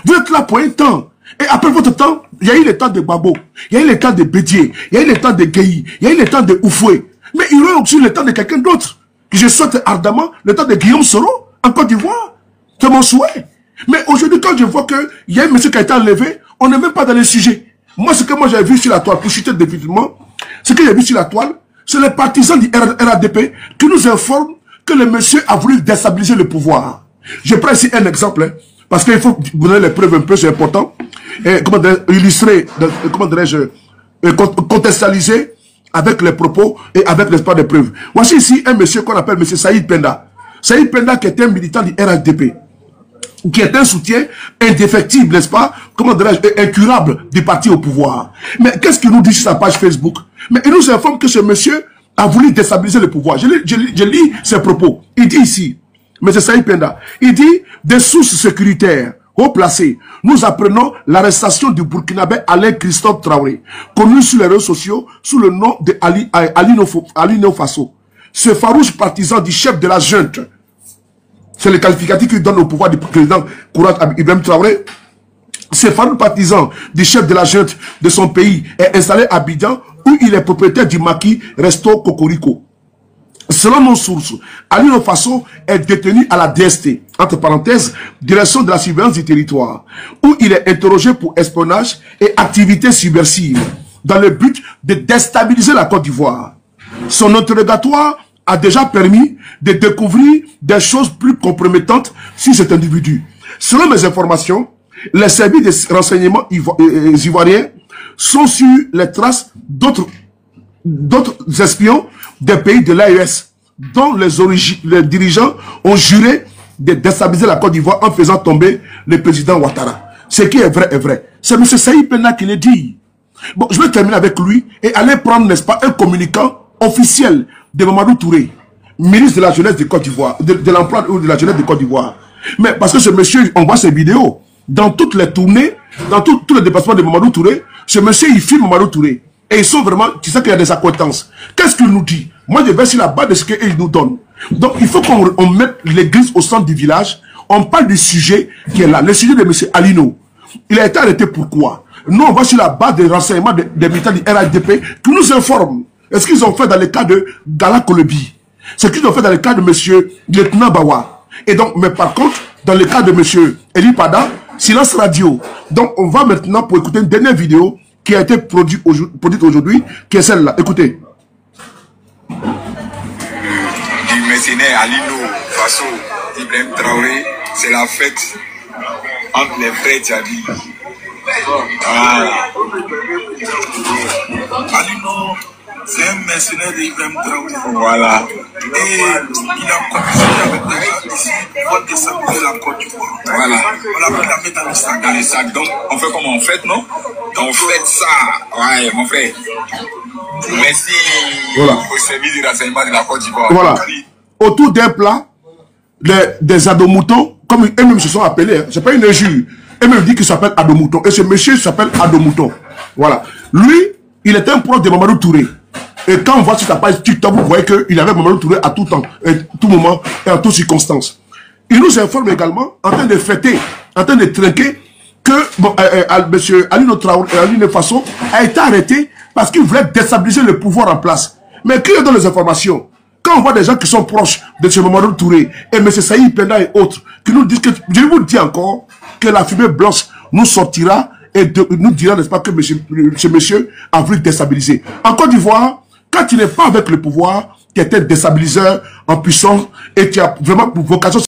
Vous êtes là pour un temps. Et après votre temps, il y a eu le temps de Gbagbo, il y a eu le temps de Bédié, il y a eu le temps de Gueye, il y a eu le temps de Oufoué. Mais il y aura aussi le temps de quelqu'un d'autre. Je souhaite ardemment le temps de Guillaume Soro en Côte d'Ivoire. C'est mon souhait. Mais aujourd'hui, quand je vois qu'il y a un monsieur qui a été enlevé, on n'est même pas dans le sujet. Moi, ce que moi j'ai vu sur la toile, pour chuter définitivement, ce que j'ai vu sur la toile, c'est les partisans du RADP qui nous informent que le monsieur a voulu déstabiliser le pouvoir. Je prends ici un exemple, hein, parce qu'il faut vous donner les preuves un peu, c'est important. Et, comment illustrer, comment dirais-je, contextualiser avec les propos et avec l'espoir de preuves. Voici ici un monsieur qu'on appelle monsieur Saïd Penda. Saïd Penda qui était un militant du RADP, qui est un soutien indéfectible, n'est-ce pas, comment dirais-je, incurable du parti au pouvoir. Mais qu'est-ce qu'il nous dit sur sa page Facebook? Mais il nous informe que ce monsieur a voulu déstabiliser le pouvoir. Je lis ses propos. Il dit ici, M. Saïd Penda, il dit, des sources sécuritaires haut placées, nous apprenons l'arrestation du Burkinabé Alain Christophe Traoré, connu sur les réseaux sociaux sous le nom de Ali Faso. Ce farouche partisan du chef de la junte, c'est le qualificatif qu'il donne au pouvoir du président Kourat Ibrahim Traoré. Ce farouche partisan du chef de la junte de son pays est installé à Abidjan, où il est propriétaire du maquis Resto Cocorico. Selon nos sources, Ali Faso est détenu à la DST, entre parenthèses, direction de la surveillance du territoire, où il est interrogé pour espionnage et activités subversives, dans le but de déstabiliser la Côte d'Ivoire. Son interrogatoire a déjà permis de découvrir des choses plus compromettantes sur cet individu. Selon mes informations, les services de renseignement ivoiriens sont sur les traces d'autres espions des pays de l'AES, dont les dirigeants ont juré de déstabiliser la Côte d'Ivoire en faisant tomber le président Ouattara. Ce qui est vrai est vrai. C'est M. Saïd Penda qui le dit. Bon, je vais terminer avec lui et aller prendre, n'est-ce pas, un communicant officiel de Mamadou Touré, ministre de la jeunesse de Côte d'Ivoire, de l'emploi ou de la jeunesse de Côte d'Ivoire. Mais parce que ce monsieur, on voit ses vidéos, dans toutes les tournées, dans tous les déplacements de Mamadou Touré, ce monsieur, il filme Mamadou Touré. Et ils sont vraiment, tu sais qu'il y a des accointances. Qu'est-ce qu'il nous dit? Moi, je vais sur la base de ce qu'ils nous donnent. Donc, il faut qu'on mette l'église au centre du village. On parle du sujet qui est là, le sujet de M. Alino. Il a été arrêté pourquoi? Nous, on va sur la base des renseignements des militants du RADP qui nous informent. Est-ce qu'ils ont fait dans le cas de Gala Kolobi? Ce qu'ils ont fait dans le cas de M. Lieutenant Bawa. Et donc, mais par contre, dans le cas de M. Eli Pada, silence radio. Donc, on va maintenant pour écouter une dernière vidéo qui a été produite aujourd'hui, qui est celle-là. Écoutez. Du mercenaire Alino Faso Ibrahim Traoré, c'est la fête entre les frères Tchadi. Voilà. Alino, c'est un mercenaire d'Ibrahim Traoré. Voilà. Et il a commencé avec des gens ici pour déstabiliser la Côte d'Ivoire. Voilà. On a pris la mettre dans le sac. Dans les sacs. Donc, on fait comment on fait, non? Donc, on fait ça. Ouais, mon frère. Merci au service de renseignement de la Côte d'Ivoire. Voilà. Autour d'un plat, des adomoutons, comme eux-mêmes se sont appelés, hein. C'est pas une injure. Eux-mêmes disent qu'il s'appelle Adomouton. Et ce monsieur s'appelle Adomouton. Voilà. Lui, il était un proche de Mamadou Touré. Et quand on voit sur sa page TikTok, vous voyez qu'il avait Mamadou Touré à tout temps, à tout moment et en toutes circonstances. Il nous informe également, en train de fêter, en train de trinquer, que M. Alino Traoré, Alino Faso a été arrêté parce qu'il voulait déstabiliser le pouvoir en place. Mais qui donne les informations? Quand on voit des gens qui sont proches de ce Mamadou Touré et M. Saïd Penda et autres, qui nous disent que, je vous dis encore, que la fumée blanche nous sortira et nous dira, n'est-ce pas, que ce monsieur a voulu déstabiliser. En Côte d'Ivoire, quand tu n'es pas avec le pouvoir, tu es un déstabiliseur en puissance et tu as vraiment pour vocation